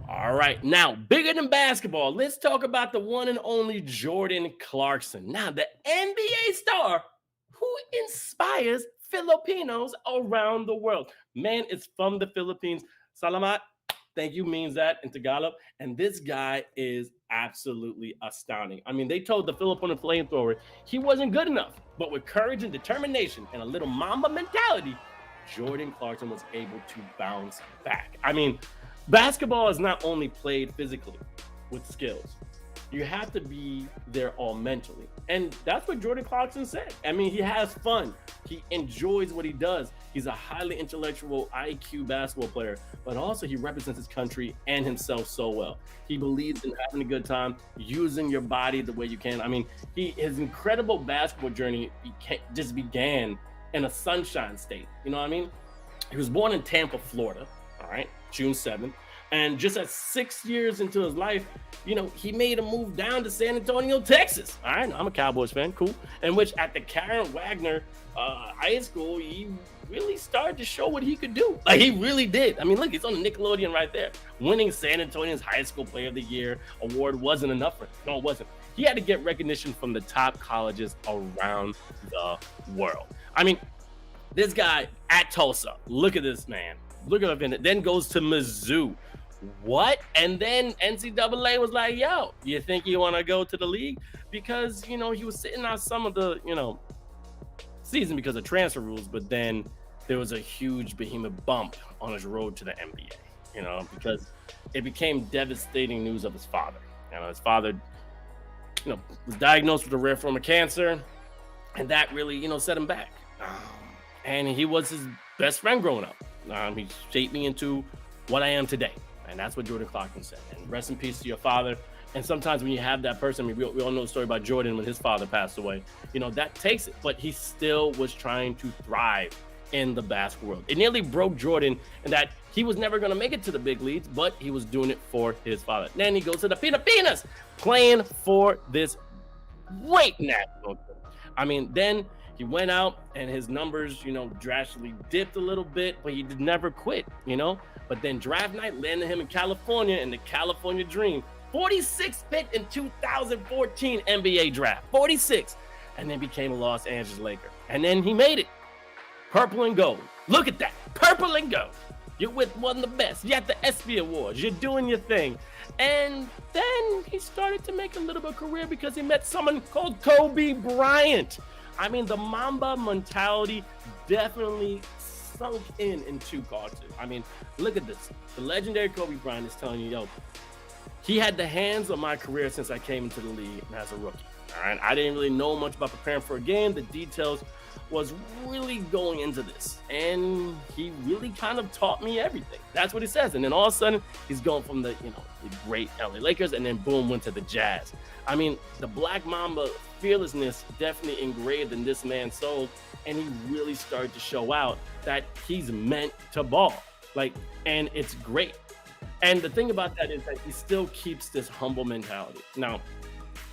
All right, now, bigger than basketball, let's talk about the one and only Jordan Clarkson. Now, the NBA star who inspires Filipinos around the world. Man, it's from the Philippines. Salamat, thank you, means that in Tagalog. And this guy is absolutely astounding. I mean, they told the Filipino flamethrower he wasn't good enough. But with courage and determination and a little Mamba mentality, Jordan Clarkson was able to bounce back. I mean, basketball is not only played physically with skills. You have to be there all mentally. And that's what Jordan Clarkson said. I mean, he has fun. He enjoys what he does. He's a highly intellectual IQ basketball player, but also he represents his country and himself so well. He believes in having a good time, using your body the way you can. I mean, his incredible basketball journey just began in a sunshine state. You know what I mean? He was born in Tampa, Florida, all right, June 7th. And just at 6 years into his life, he made a move down to San Antonio, Texas. All right, I'm a Cowboys fan, cool. In which at the Karen Wagner High School, he really started to show what he could do. Like, he really did. I mean, look, he's on the Nickelodeon right there. Winning San Antonio's High School Player of the Year award wasn't enough for him. No, it wasn't. He had to get recognition from the top colleges around the world. I mean, this guy at Tulsa, look at this man. Look at him, then goes to Mizzou. What? And then NCAA was like, yo, you think you want to go to the league? Because, he was sitting out some of the, season because of transfer rules, but then there was a huge behemoth bump on his road to the NBA, because it became devastating news of his father. His father, was diagnosed with a rare form of cancer, and that really, set him back. And he was his best friend growing up. He shaped me into what I am today. And that's what Jordan Clarkson said. And rest in peace to your father. And sometimes when you have that person, I mean, we all know the story about Jordan when his father passed away, that takes it. But he still was trying to thrive in the basketball world. It nearly broke Jordan in that he was never going to make it to the big leagues, but he was doing it for his father. Then he goes to the Pinapinas playing for this great national team. I mean, then he went out and his numbers, drastically dipped a little bit, but he did never quit. But then draft night landed him in California in the California Dream. 46 pick in 2014 NBA draft. 46. And then became a Los Angeles Laker. And then he made it. Purple and gold. Look at that. Purple and gold. You're with one of the best. You got the ESPY Awards. You're doing your thing. And then he started to make a little bit of career because he met someone called Kobe Bryant. I mean, the Mamba mentality definitely sunk in two Carter. I mean, look at this. The legendary Kobe Bryant is telling you, yo, he had the hands of my career since I came into the league as a rookie. All right. I didn't really know much about preparing for a game. The details was really going into this. And he really kind of taught me everything. That's what he says. And then all of a sudden, he's going from the great LA Lakers and then boom, went to the Jazz. I mean, the Black Mamba fearlessness definitely engraved in this man's soul. And he really started to show out that he's meant to ball. And it's great. And the thing about that is that he still keeps this humble mentality. Now,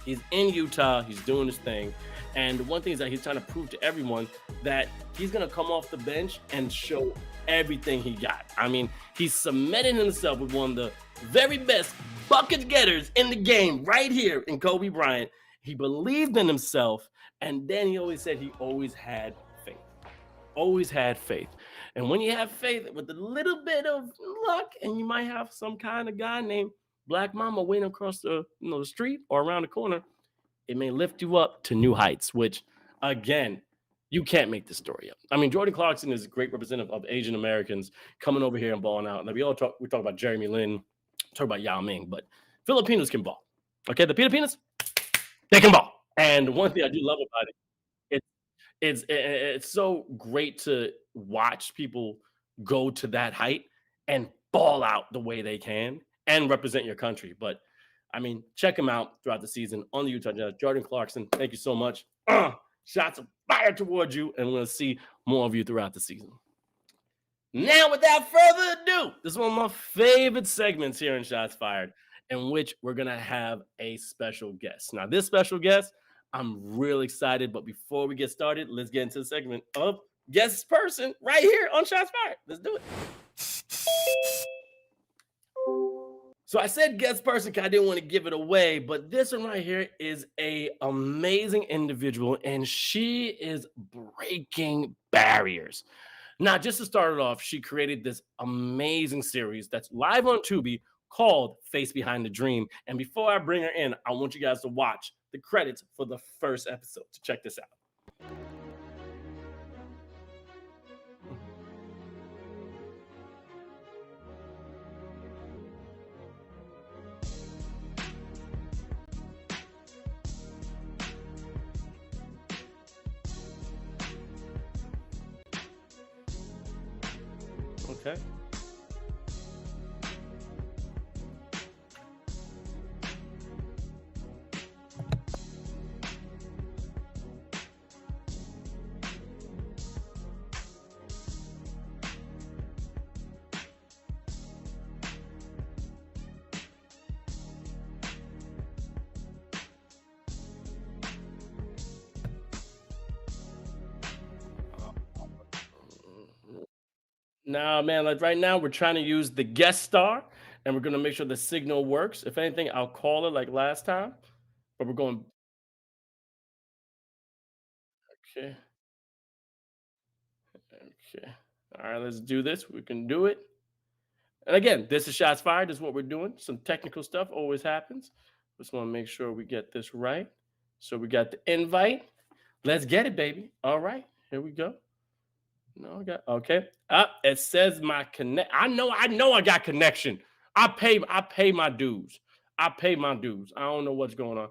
he's in Utah, he's doing his thing. And one thing is that he's trying to prove to everyone that he's going to come off the bench and show everything he got. I mean, he's cemented himself with one of the very best bucket getters in the game right here in Kobe Bryant. He believed in himself. And then he always said he always had faith. Always had faith. And when you have faith with a little bit of luck, and you might have some kind of guy named Black Mama waiting across the street or around the corner, it may lift you up to new heights, which again, you can't make this story up. I mean, Jordan Clarkson is a great representative of Asian Americans coming over here and balling out. Like we talk about Jeremy Lin, talk about Yao Ming, but Filipinos can ball. Okay, the Filipinos, they can ball. And one thing I do love about it, it's so great to watch people go to that height and ball out the way they can and represent your country. But I mean, check him out throughout the season on the Utah Jazz. Jordan Clarkson, thank you so much. Shots of fire towards you, and we'll see more of you throughout the season. Now, without further ado, this is one of my favorite segments here in Shots Fired, in which we're going to have a special guest. Now, this special guest, I'm really excited, but before we get started, let's get into the segment of Guest Person right here on Shots Fired. Let's do it. So I said guest person because I didn't want to give it away, but this one right here is an amazing individual, and she is breaking barriers. Now, just to start it off, she created this amazing series that's live on Tubi called Face Behind the Dream. And before I bring her in, I want you guys to watch the credits for the first episode. So check this out. Okay. Now, man, like right now, we're trying to use the guest star, and we're gonna make sure the signal works. If anything, I'll call it like last time, but we're going. Okay, okay. All right, let's do this. We can do it. And again, this is Shots Fired. This is what we're doing. Some technical stuff always happens. Just want to make sure we get this right. So we got the invite. Let's get it, baby. All right, here we go. No, I got okay. It says my connect. I know I got connection. I pay my dues. I pay my dues. I don't know what's going on.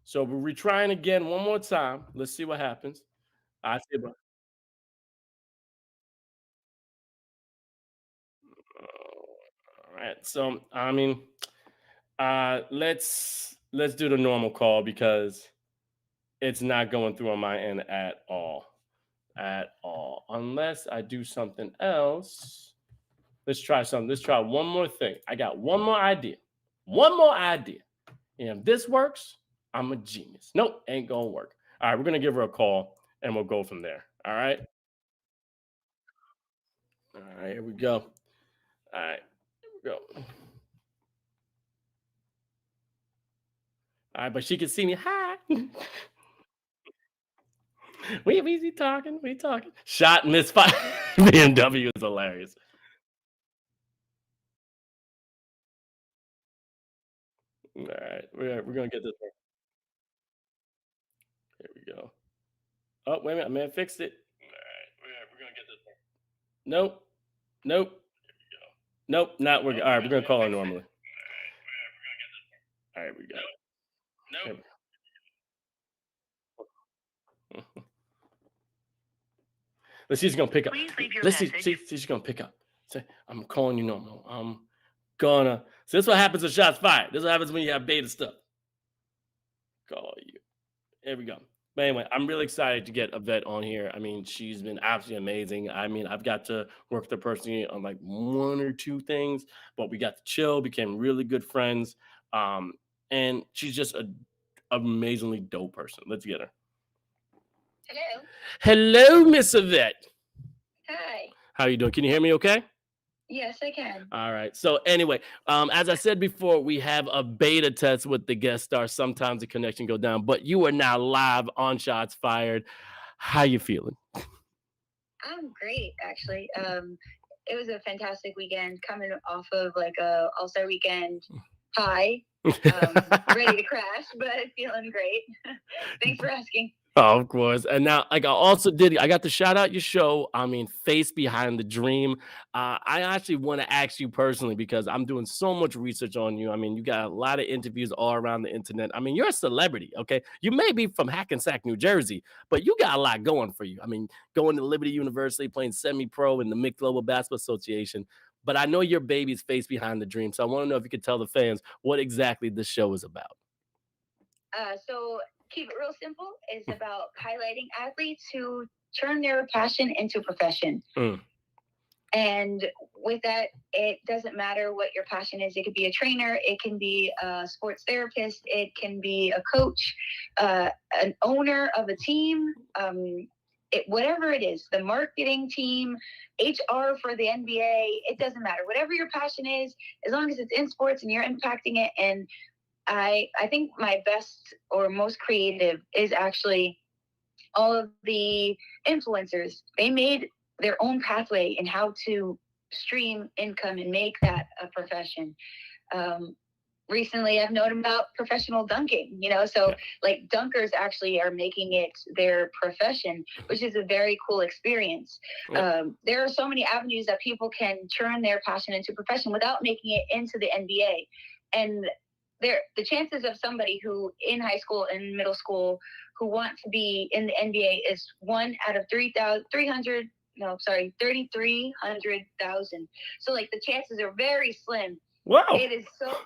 So we're retrying again one more time. Let's see what happens. I see, but right. So I mean, let's do the normal call because it's not going through on my end at all. At all. Unless I do something else. Let's try something. Let's try one more thing. I got one more idea. One more idea. And if this works, I'm a genius. Nope, ain't gonna work. All right, we're gonna give her a call and we'll go from there. All right. All right, here we go. All right, here we go. All right, but she can see me. Hi. We easy talking. We talking. Shot misfire. BMW is hilarious. All right, we're gonna get this one. Here we go. Oh, wait a minute. I may have fixed it. All right, we're gonna get this one. Nope. Nope. Nope. Not working. All right, we're gonna call her normally. All right, we go. Nope. Let's see, she's gonna pick up. Let's see, she's gonna pick up. Say, I'm calling you normal. I'm gonna. So this is what happens with shots fired. This is what happens when you have beta stuff. Call you. There we go. But anyway, I'm really excited to get Evette on here. I mean, she's been absolutely amazing. I mean, I've got to work with her personally on like one or two things, but we got to chill, became really good friends. Um, and she's just a amazingly dope person. Let's get her. Hello. Hello, Miss Evette. Hi. How you doing? Can you hear me okay? Yes, I can. All right. So anyway, as I said before, we have a beta test with the guest star. Sometimes the connection go down, but you are now live on Shots Fired. How you feeling? I'm great, actually. It was a fantastic weekend, coming off of like a All-Star weekend high. Ready to crash, but feeling great. Thanks for asking. Oh, of course. And now, like I got to shout out your show. I mean, Face Behind the Dream. I actually want to ask you personally because I'm doing so much research on you. I mean, you got a lot of interviews all around the internet. I mean, you're a celebrity, okay? You may be from Hackensack, New Jersey, but you got a lot going for you. I mean, going to Liberty University, playing semi-pro in the MIC Global Basketball Association. But I know your baby's Face Behind the Dream. So I want to know if you could tell the fans what exactly this show is about. So keep it real simple. It's about highlighting athletes who turn their passion into a profession. And with that, it doesn't matter what your passion is. It could be a trainer, it can be a sports therapist, it can be a coach, an owner of a team, whatever it is, the marketing team, HR for the NBA, it doesn't matter. Whatever your passion is, as long as it's in sports and you're impacting it. And I think my best or most creative is actually all of the influencers. They made their own pathway in how to stream income and make that a profession. Recently, I've known about professional dunking, so like dunkers actually are making it their profession, which is a very cool experience. There are so many avenues that people can turn their passion into profession without making it into the NBA. And the chances of somebody who in high school and middle school who wants to be in the NBA is 1 out of 3300,000. So like the chances are very slim. Wow. It is so,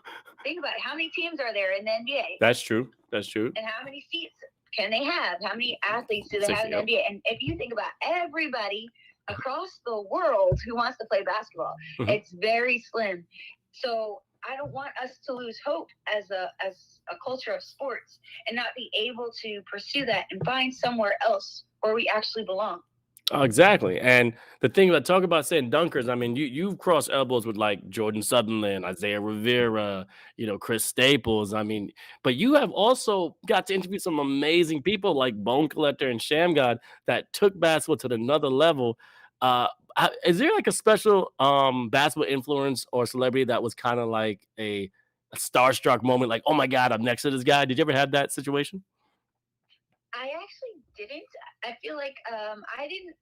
think about it. How many teams are there in the NBA? That's true. And how many seats can they have? How many athletes do they have in the NBA? And if you think about everybody across the world who wants to play basketball, it's very slim. So I don't want us to lose hope as a culture of sports and not be able to pursue that and find somewhere else where we actually belong. Oh, exactly. And the thing about talk about saying dunkers, I mean, you've crossed elbows with like Jordan Sutherland, Isiah Rivera, Chris Staples. I mean, but you have also got to interview some amazing people like Bone Collector and Sham God that took basketball to another level. Is there like a special basketball influence or celebrity that was kind of like a starstruck moment, like, oh my God, I'm next to this guy? Did you ever have that situation? I actually didn't. I feel like I didn't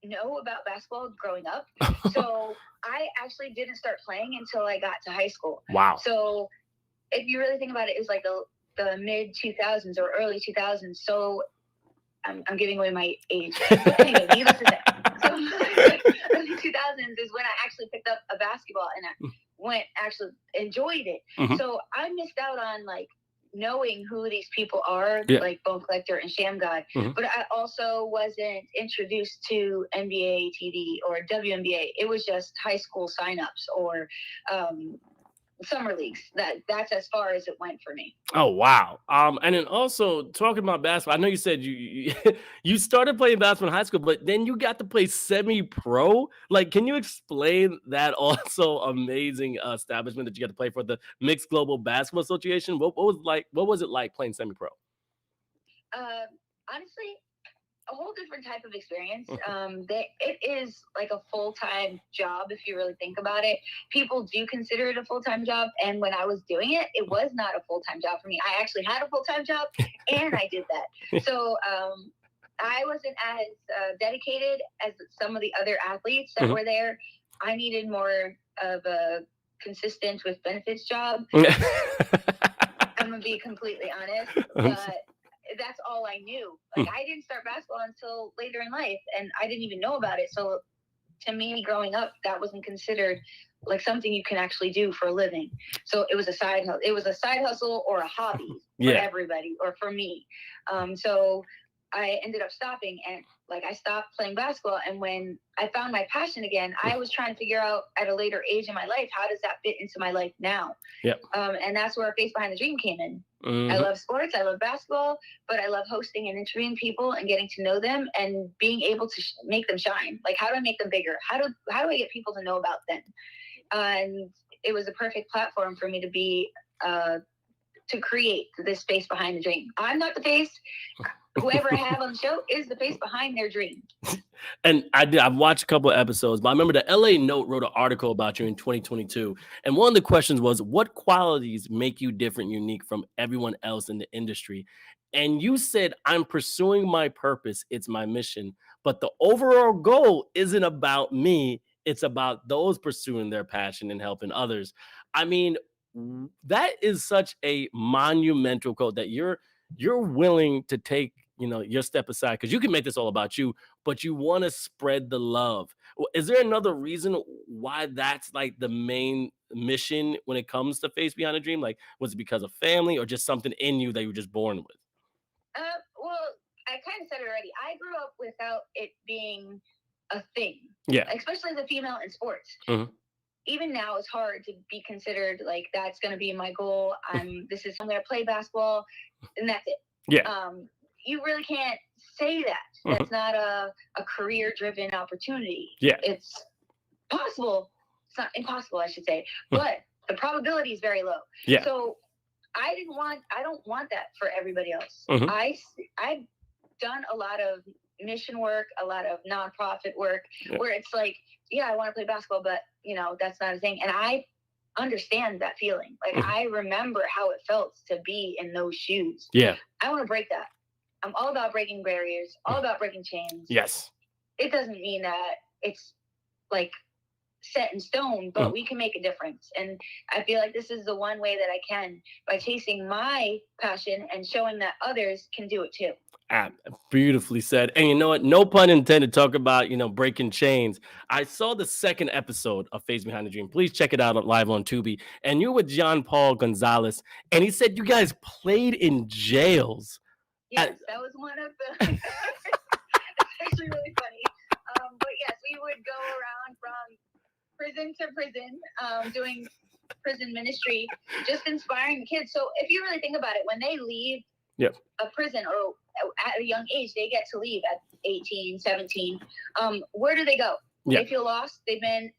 know about basketball growing up. So I actually didn't start playing until I got to high school. Wow. So if you really think about it, it was like the mid 2000s or early 2000s. So I'm giving away my age. But anyway, needless to say. So early 2000s is when I actually picked up a basketball. And actually enjoyed it. Mhm. So I missed out on like knowing who these people are, Yeah. like Bone Collector and Sham God. Mhm. But I also wasn't introduced to NBA TV or WNBA. It was just high school signups or summer leagues. That's as far as it went for me. Oh wow. And then also talking about basketball, I know you said you you started playing basketball in high school, but then you got to play semi-pro. Like, can you explain that also amazing establishment that you got to play for, the Mixed Global Basketball Association? What was it like playing semi-pro? Honestly, a whole different type of experience. It is like a full-time job if you really think about it. People do consider it a full-time job, and when I was doing it, it was not a full-time job for me. I actually had a full-time job, and I did that. So I wasn't as dedicated as some of the other athletes that were there. I needed more of a consistent with benefits job. I'm gonna be completely honest, but that's all I knew. Like, I didn't start basketball until later in life, and I didn't even know about it. So to me, growing up, that wasn't considered like something you can actually do for a living. So it was a side hustle. It was a side hustle or a hobby for everybody, or for me. So I ended up stopping, and like I stopped playing basketball. And when I found my passion again, I was trying to figure out at a later age in my life, how does that fit into my life now? Yep. And that's where Face Behind the Dream came in. I love sports, I love basketball, but I love hosting and interviewing people and getting to know them and being able to make them shine. Like, how do I make them bigger? How do I get people to know about them? And it was a perfect platform for me to be to create this face behind the dream. I'm not the face. Whoever I have on the show is the face behind their dream. And I've watched a couple of episodes, but I remember the LA Note wrote an article about you in 2022. And one of the questions was, what qualities make you different, unique from everyone else in the industry? And you said, I'm pursuing my purpose. It's my mission. But the overall goal isn't about me. It's about those pursuing their passion and helping others. I mean, that is such a monumental quote, that you're willing to take, your step aside, because you can make this all about you, but you want to spread the love. Is there another reason why that's like the main mission when it comes to Face Behind a Dream? Like, was it because of family, or just something in you that you were just born with? Well, I kind of said it already. I grew up without it being a thing. Yeah. Especially the female in sports. Even now, it's hard to be considered like that's going to be my goal. I'm going to play basketball, and that's it. Yeah. You really can't say that. That's not a career-driven opportunity. Yeah. It's possible. It's not impossible, I should say, but the probability is very low. Yeah. So I don't want that for everybody else. I've done a lot of mission work, a lot of nonprofit work, where it's like, yeah, I want to play basketball, but that's not a thing. And I understand that feeling. Like, I remember how it felt to be in those shoes. Yeah. I want to break that. I'm all about breaking barriers, all about breaking chains. Yes. It doesn't mean that it's like set in stone, but we can make a difference. And I feel like this is the one way that I can, by chasing my passion and showing that others can do it too. Beautifully said. And you know what? No pun intended. Talk about, breaking chains. I saw the second episode of Face Behind the Dream. Please check it out live on Tubi. And you're with John Paul Gonzalez. And he said you guys played in jails. Yes, that was one of the. It's actually really funny. But yes, we would go around from prison to prison, doing prison ministry, just inspiring the kids. So if you really think about it, when they leave a prison, or at a young age, they get to leave at 18, 17. Where do they go? They feel lost. They've been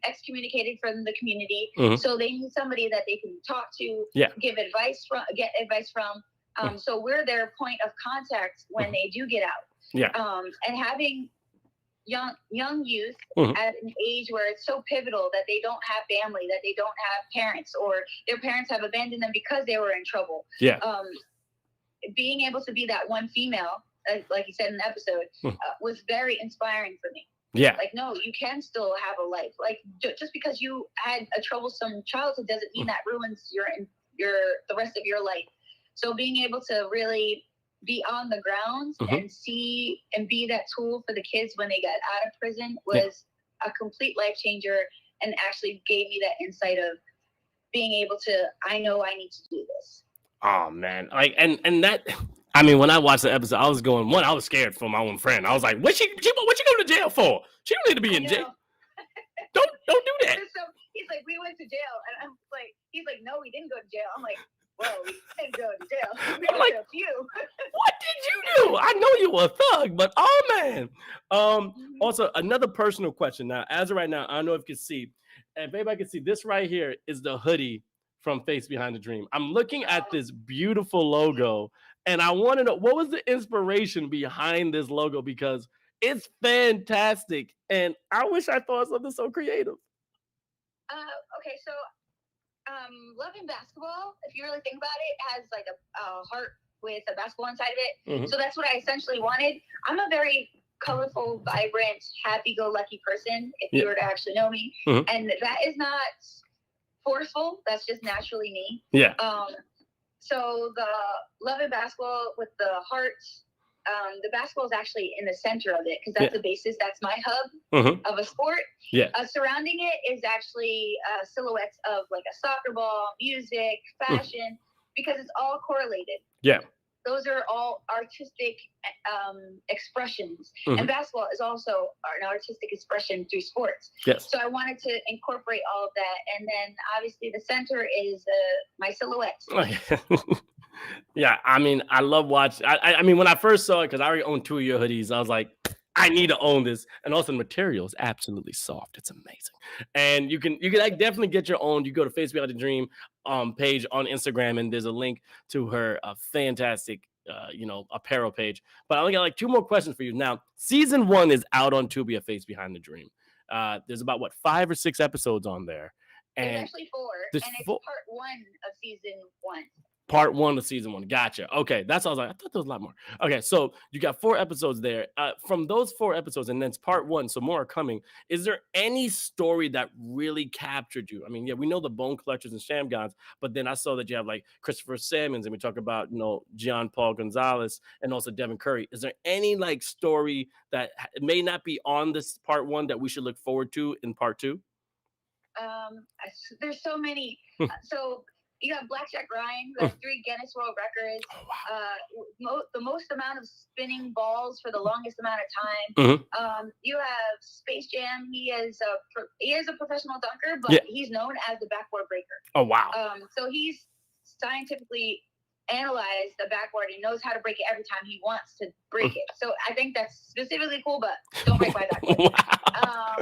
excommunicated from the community. So they need somebody that they can talk to, give advice from, get advice from. So we're their point of contact when they do get out. And having young youth at an age where it's so pivotal that they don't have family, that they don't have parents, or their parents have abandoned them because they were in trouble. Being able to be that one female, like you said in the episode, was very inspiring for me. Like, no, you can still have a life. Like, just because you had a troublesome childhood doesn't mean that ruins the rest of your life. So being able to really be on the ground and see and be that tool for the kids when they got out of prison was a complete life changer. and actually gave me that insight of being able to, I know I need to do this. Oh man, like and that. I mean, when I watched the episode, I was going. One, I was scared for my own friend. I was like, what she going to jail for? She don't need to be in jail. Don't do that. So he's like, we went to jail, and I'm like, he's like, no, we didn't go to jail. I'm like, well, we didn't go to jail. We went to a few. What did you do? I know you were a thug, but oh man. Also, another personal question. Now, as of right now, I don't know if you can see. If anybody can see, this right here is the hoodie from Face Behind the Dream. I'm looking at this beautiful logo, and I want to know, what was the inspiration behind this logo, because it's fantastic, and I wish I thought something so creative. Okay, so Love and Basketball, if you really think about it, has like a heart with a basketball inside of it. Mm-hmm. So that's what I essentially wanted. I'm a very colorful, vibrant, happy-go-lucky person, if you were to actually know me. Mm-hmm. And that is not forceful. That's just naturally me. Yeah. So the Love and Basketball with the hearts, the basketball is actually in the center of it, because that's the basis. That's my hub of a sport. Yeah. Surrounding it is actually silhouettes of like a soccer ball, music, fashion, because it's all correlated. Yeah. Those are all artistic expressions. And basketball is also an artistic expression through sports. Yes. So I wanted to incorporate all of that. And then obviously the center is my silhouette. Yeah, I mean, I love watching. I mean, when I first saw it, because I already own 2 of your hoodies, I was like, I need to own this. And also, the material is absolutely soft. It's amazing. And you can like definitely get your own. You go to Face Behind the Dream page on Instagram, and there's a link to her fantastic apparel page. But I only got like 2 more questions for you. Now, season 1 is out on Tubi of Face Behind the Dream. There's about 5 or 6 episodes on there. And there's actually 4, and it's part 1 of season 1. Part 1 of season 1. Gotcha. Okay. That's what I was like. I thought there was a lot more. Okay. So you got 4 episodes there. From those 4 episodes, and then it's part 1, so more are coming. Is there any story that really captured you? I mean, yeah, we know the Bone Collectors and Sham Gods, but then I saw that you have like Christopher Sammons, and we talk about, Gian Paul Gonzalez, and also Devin Curry. Is there any like story that may not be on this part 1 that we should look forward to in part 2? There's so many. So you have Blackjack Ryan, who has 3 Guinness World Records. Oh, wow. The most amount of spinning balls for the longest amount of time. You have Space Jam. He is a professional dunker, but he's known as the backboard breaker. Oh, wow. So he's scientifically analyzed the backboard. He knows how to break it every time he wants to break it. So I think that's specifically cool, but don't break my backboard. Wow.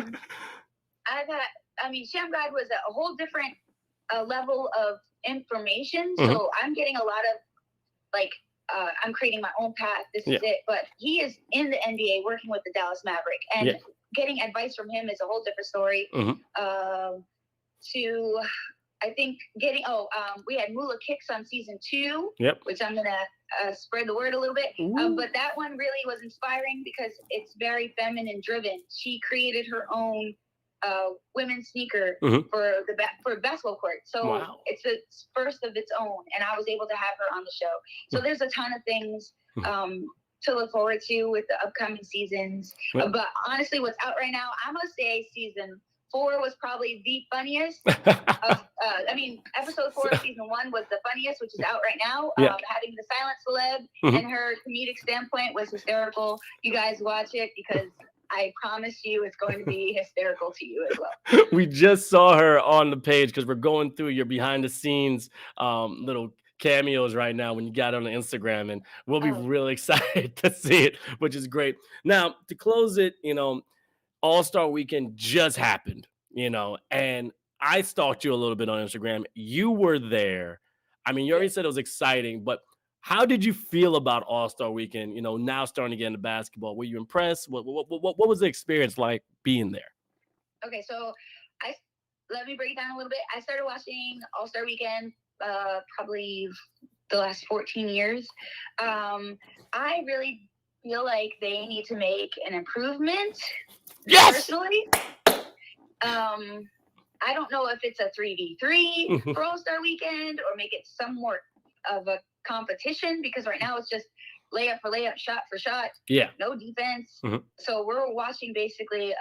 Sham God was a whole different level of information. So I'm getting a lot of I'm creating my own path. This is it. But he is in the NBA working with the Dallas Maverick, and getting advice from him is a whole different story. I think we had Mula Kicks on season 2, which I'm gonna spread the word a little bit. But that one really was inspiring because it's very feminine driven. She created her own women's sneaker for a basketball court. So it's a first of its own, and I was able to have her on the show. So there's a ton of things to look forward to with the upcoming seasons. But honestly, what's out right now, I'm gonna say season 4 was probably the funniest. Episode 4 of season 1 was the funniest, which is out right now. Having the silent celeb and her comedic standpoint was hysterical. You guys watch it, because I promise you it's going to be hysterical to you as well. We just saw her on the page because we're going through your behind the scenes little cameos right now when you got on the Instagram, and we'll be really excited to see it, which is great. Now, to close it, All-Star Weekend just happened, and I stalked you a little bit on Instagram. You were there. I mean, you already said it was exciting, but how did you feel about All-Star Weekend, now starting to get into basketball? Were you impressed? What was the experience like being there? Okay, so let me break it down a little bit. I started watching All-Star Weekend probably the last 14 years. I really feel like they need to make an improvement. Yes! Personally. I don't know if it's a 3v3 for All-Star Weekend, or make it some more of a competition, because right now it's just layup for layup, shot for shot. No defense. So we're watching basically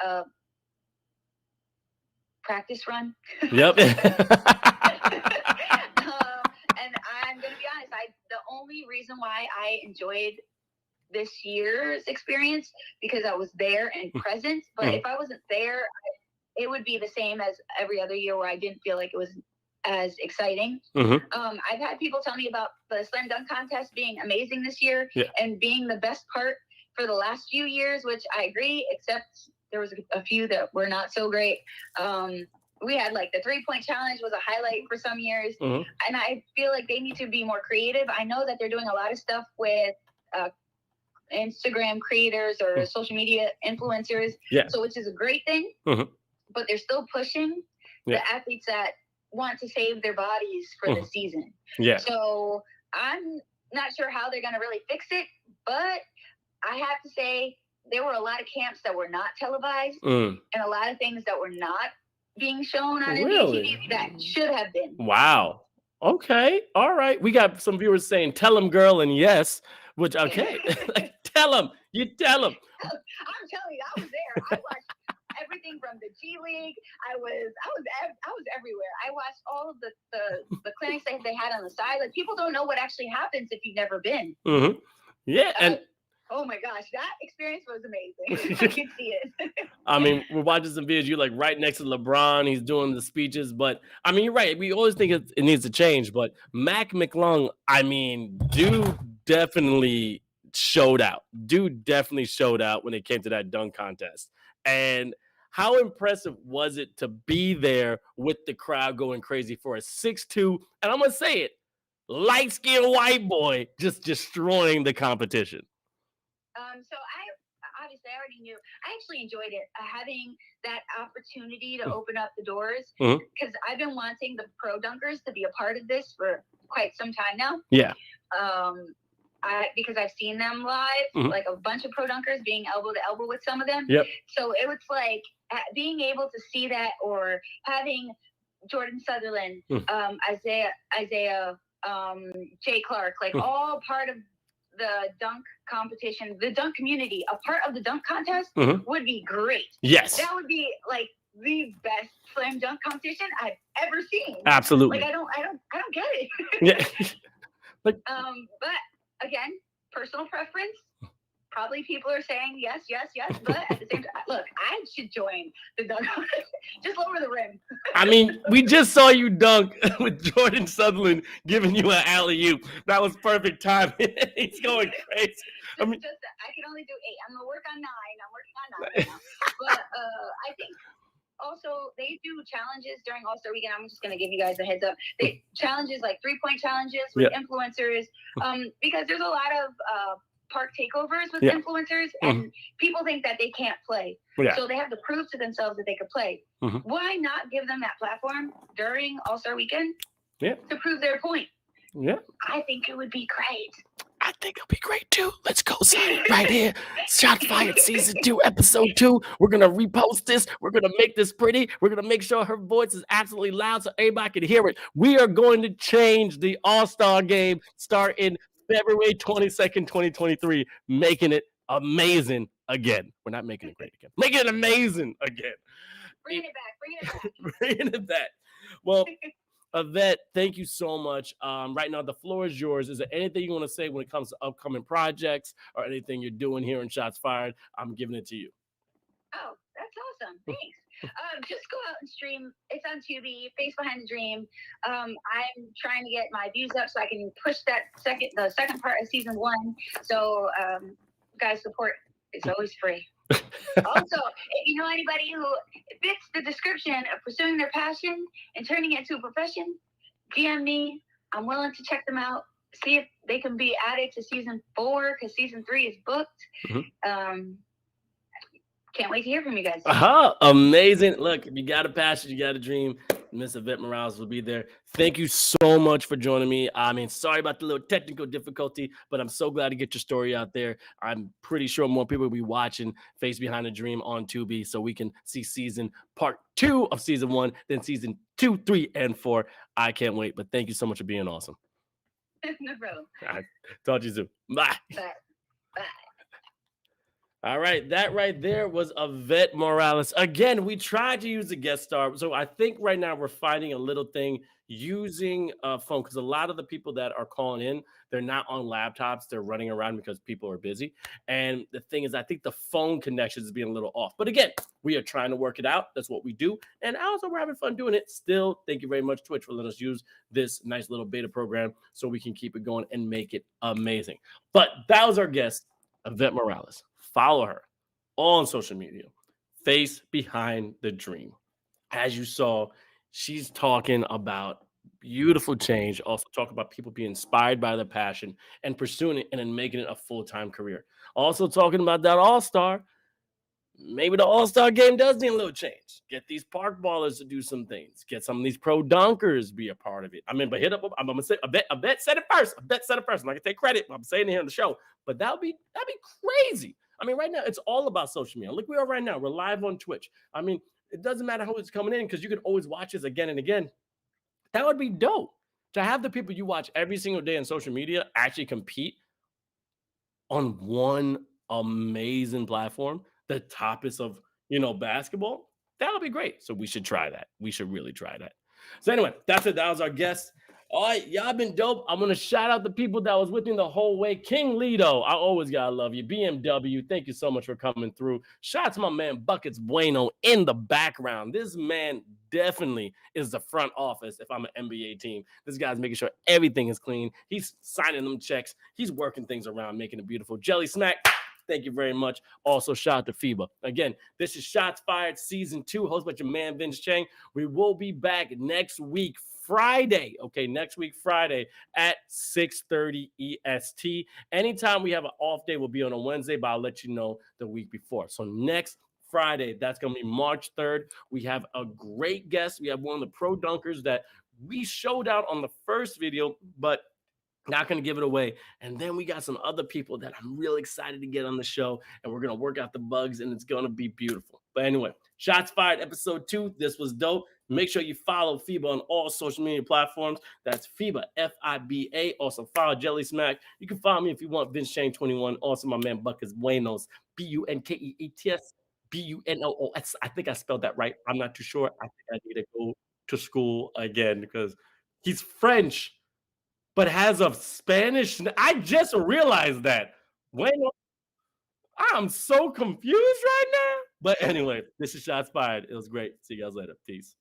practice run. Yep. And I'm going to be honest, the only reason why I enjoyed this year's experience because I was there and present. But if I wasn't there, it would be the same as every other year where I didn't feel like it was as exciting. I've had people tell me about the slam dunk contest being amazing this year and being the best part for the last few years, which I agree, except there was a few that were not so great. We had like the 3-point challenge was a highlight for some years. And I feel like they need to be more creative. I know that they're doing a lot of stuff with Instagram creators or social media influencers, so which is a great thing. But they're still pushing the athletes that want to save their bodies for the season. So I'm not sure how they're going to really fix it, but I have to say there were a lot of camps that were not televised and a lot of things that were not being shown on NBA TV that should have been. Wow. Okay. All right. We got some viewers saying, tell them, girl, and yes, which, okay. Like, tell them. You tell them. I'm telling you, I was there. I watched everything from the G League. I was everywhere. I watched all of the clinics that they had on the side. Like, people don't know what actually happens if you've never been. Yeah. And oh my gosh, that experience was amazing. I can see it. I mean, we're watching some videos. You're like right next to LeBron. He's doing the speeches. But I mean, you're right. We always think it needs to change. But Mac McClung, I mean, dude definitely showed out. Dude definitely showed out when it came to that dunk contest. And how impressive was it to be there with the crowd going crazy for a 6'2", and I'm going to say it, light-skinned white boy just destroying the competition? So obviously I already knew. I actually enjoyed it, having that opportunity to open up the doors, because I've been wanting the pro dunkers to be a part of this for quite some time now. Because I've seen them live, like a bunch of pro dunkers being elbow to elbow with some of them. So it was like being able to see that, or having Jordan Sutherland, Isiah, Jay Clark, like all part of the dunk competition, the dunk community, a part of the dunk contest would be great. Yes. That would be like the best slam dunk competition I've ever seen. Absolutely. Like I don't get it. But again, personal preference. Probably people are saying yes, but at the same time, look, I should join the dunk. Just lower the rim. I mean, we just saw you dunk with Jordan Sutherland giving you an alley-oop. That was perfect time. He's going crazy. I can only do 8. I'm gonna work on 9. I'm working on 9 right now. But I think also they do challenges during All-Star Weekend. I'm just gonna give you guys a heads up. They challenges like 3-point challenges with influencers, because there's a lot of park takeovers with influencers, and people think that they can't play. So they have to prove to themselves that they could play. Why not give them that platform during All-Star Weekend to prove their point? I think it would be great. I think it'll be great too. Let's go sign it right here. Shots Fired Season 2, Episode 2. We're going to repost this. We're going to make this pretty. We're going to make sure her voice is absolutely loud so everybody can hear it. We are going to change the All-Star game starting February 22nd, 2023, making it amazing again. We're not making it great again. Making it amazing again. Bringing it back. Bringing it back. Well, Evette, thank you so much. Right now, the floor is yours. Is there anything you want to say when it comes to upcoming projects or anything you're doing here in Shots Fired? I'm giving it to you. Oh, that's awesome. Thanks. Just go out and stream. It's on Tubi, Face Behind the Dream. I'm trying to get my views up so I can push the second part of season 1. So guys, support. It's always free. Also, if you know anybody who fits the description of pursuing their passion and turning it into a profession, DM me. I'm willing to check them out, see if they can be added to season 4, because season 3 is booked. Can't wait to hear from you guys. Amazing. Look, if you got a passion, you got a dream, Miss Evette Morales will be there. Thank you so much for joining me. I mean, sorry about the little technical difficulty, but I'm so glad to get your story out there. I'm pretty sure more people will be watching Face Behind the Dream on Tubi so we can see part 2 of season 1, then season 2, 3, and 4. I can't wait, but thank you so much for being awesome. No problem. All right. Talk to you soon. Bye. Bye. All right, that right there was Evette Morales. Again, we tried to use a guest star. So I think right now we're finding a little thing using a phone because a lot of the people that are calling in, they're not on laptops. They're running around because people are busy. And the thing is, I think the phone connection is being a little off. But again, we are trying to work it out. That's what we do. And also, we're having fun doing it. Still, thank you very much, Twitch, for letting us use this nice little beta program so we can keep it going and make it amazing. But that was our guest, Evette Morales. Follow her on social media. Face behind the dream. As you saw, she's talking about beautiful change. Also, talk about people being inspired by their passion and pursuing it and then making it a full-time career. Also, talking about that all-star. Maybe the all-star game does need a little change. Get these park ballers to do some things. Get some of these pro dunkers be a part of it. I mean, but hit up. I'm gonna say a bet said it first. A bet said it first. I'm not gonna take credit. I'm saying it here on the show. But that'd be crazy. I mean, right now it's all about social media. Look, we are right now. We're live on Twitch. I mean, it doesn't matter how it's coming in because you can always watch this again and again. That would be dope to have the people you watch every single day on social media actually compete on one amazing platform, the topics of basketball. That would be great. So we should try that. We should really try that. So anyway, that's it. That was our guest. All right, y'all been dope. I'm gonna shout out the people that was with me the whole way. King Lido, I always gotta love you. BMW, thank you so much for coming through. Shout out to my man Buckets Bueno in the background. This man definitely is the front office if I'm an NBA team. This guy's making sure everything is clean. He's signing them checks. He's working things around, making it beautiful. Jelly Smack, thank you very much. Also, shout out to FIBA. Again, this is Shots Fired Season 2, hosted by your man, Vince Chang. We will be back next week, Friday. Okay, next week, Friday at 6:30 EST. Anytime we have an off day, we'll be on a Wednesday, but I'll let you know the week before. So next Friday, that's going to be March 3rd. We have a great guest. We have one of the pro dunkers that we showed out on the first video, but not going to give it away. And then we got some other people that I'm really excited to get on the show, and we're going to work out the bugs, and it's going to be beautiful. But anyway, Shots Fired episode 2. This was dope. Make sure you follow FIBA on all social media platforms. That's FIBA, FIBA. Also follow Jelly Smack. You can follow me if you want, Vince Shane 21. Also my man Buckets Buenos, Bunkeets, Bunoos. I think I spelled that right. I'm not too sure. I think I need to go to school again because he's French but has a Spanish. I just realized that. Bueno, I'm so confused right now. But anyway, this is Shots Fired. It was great. See you guys later. Peace.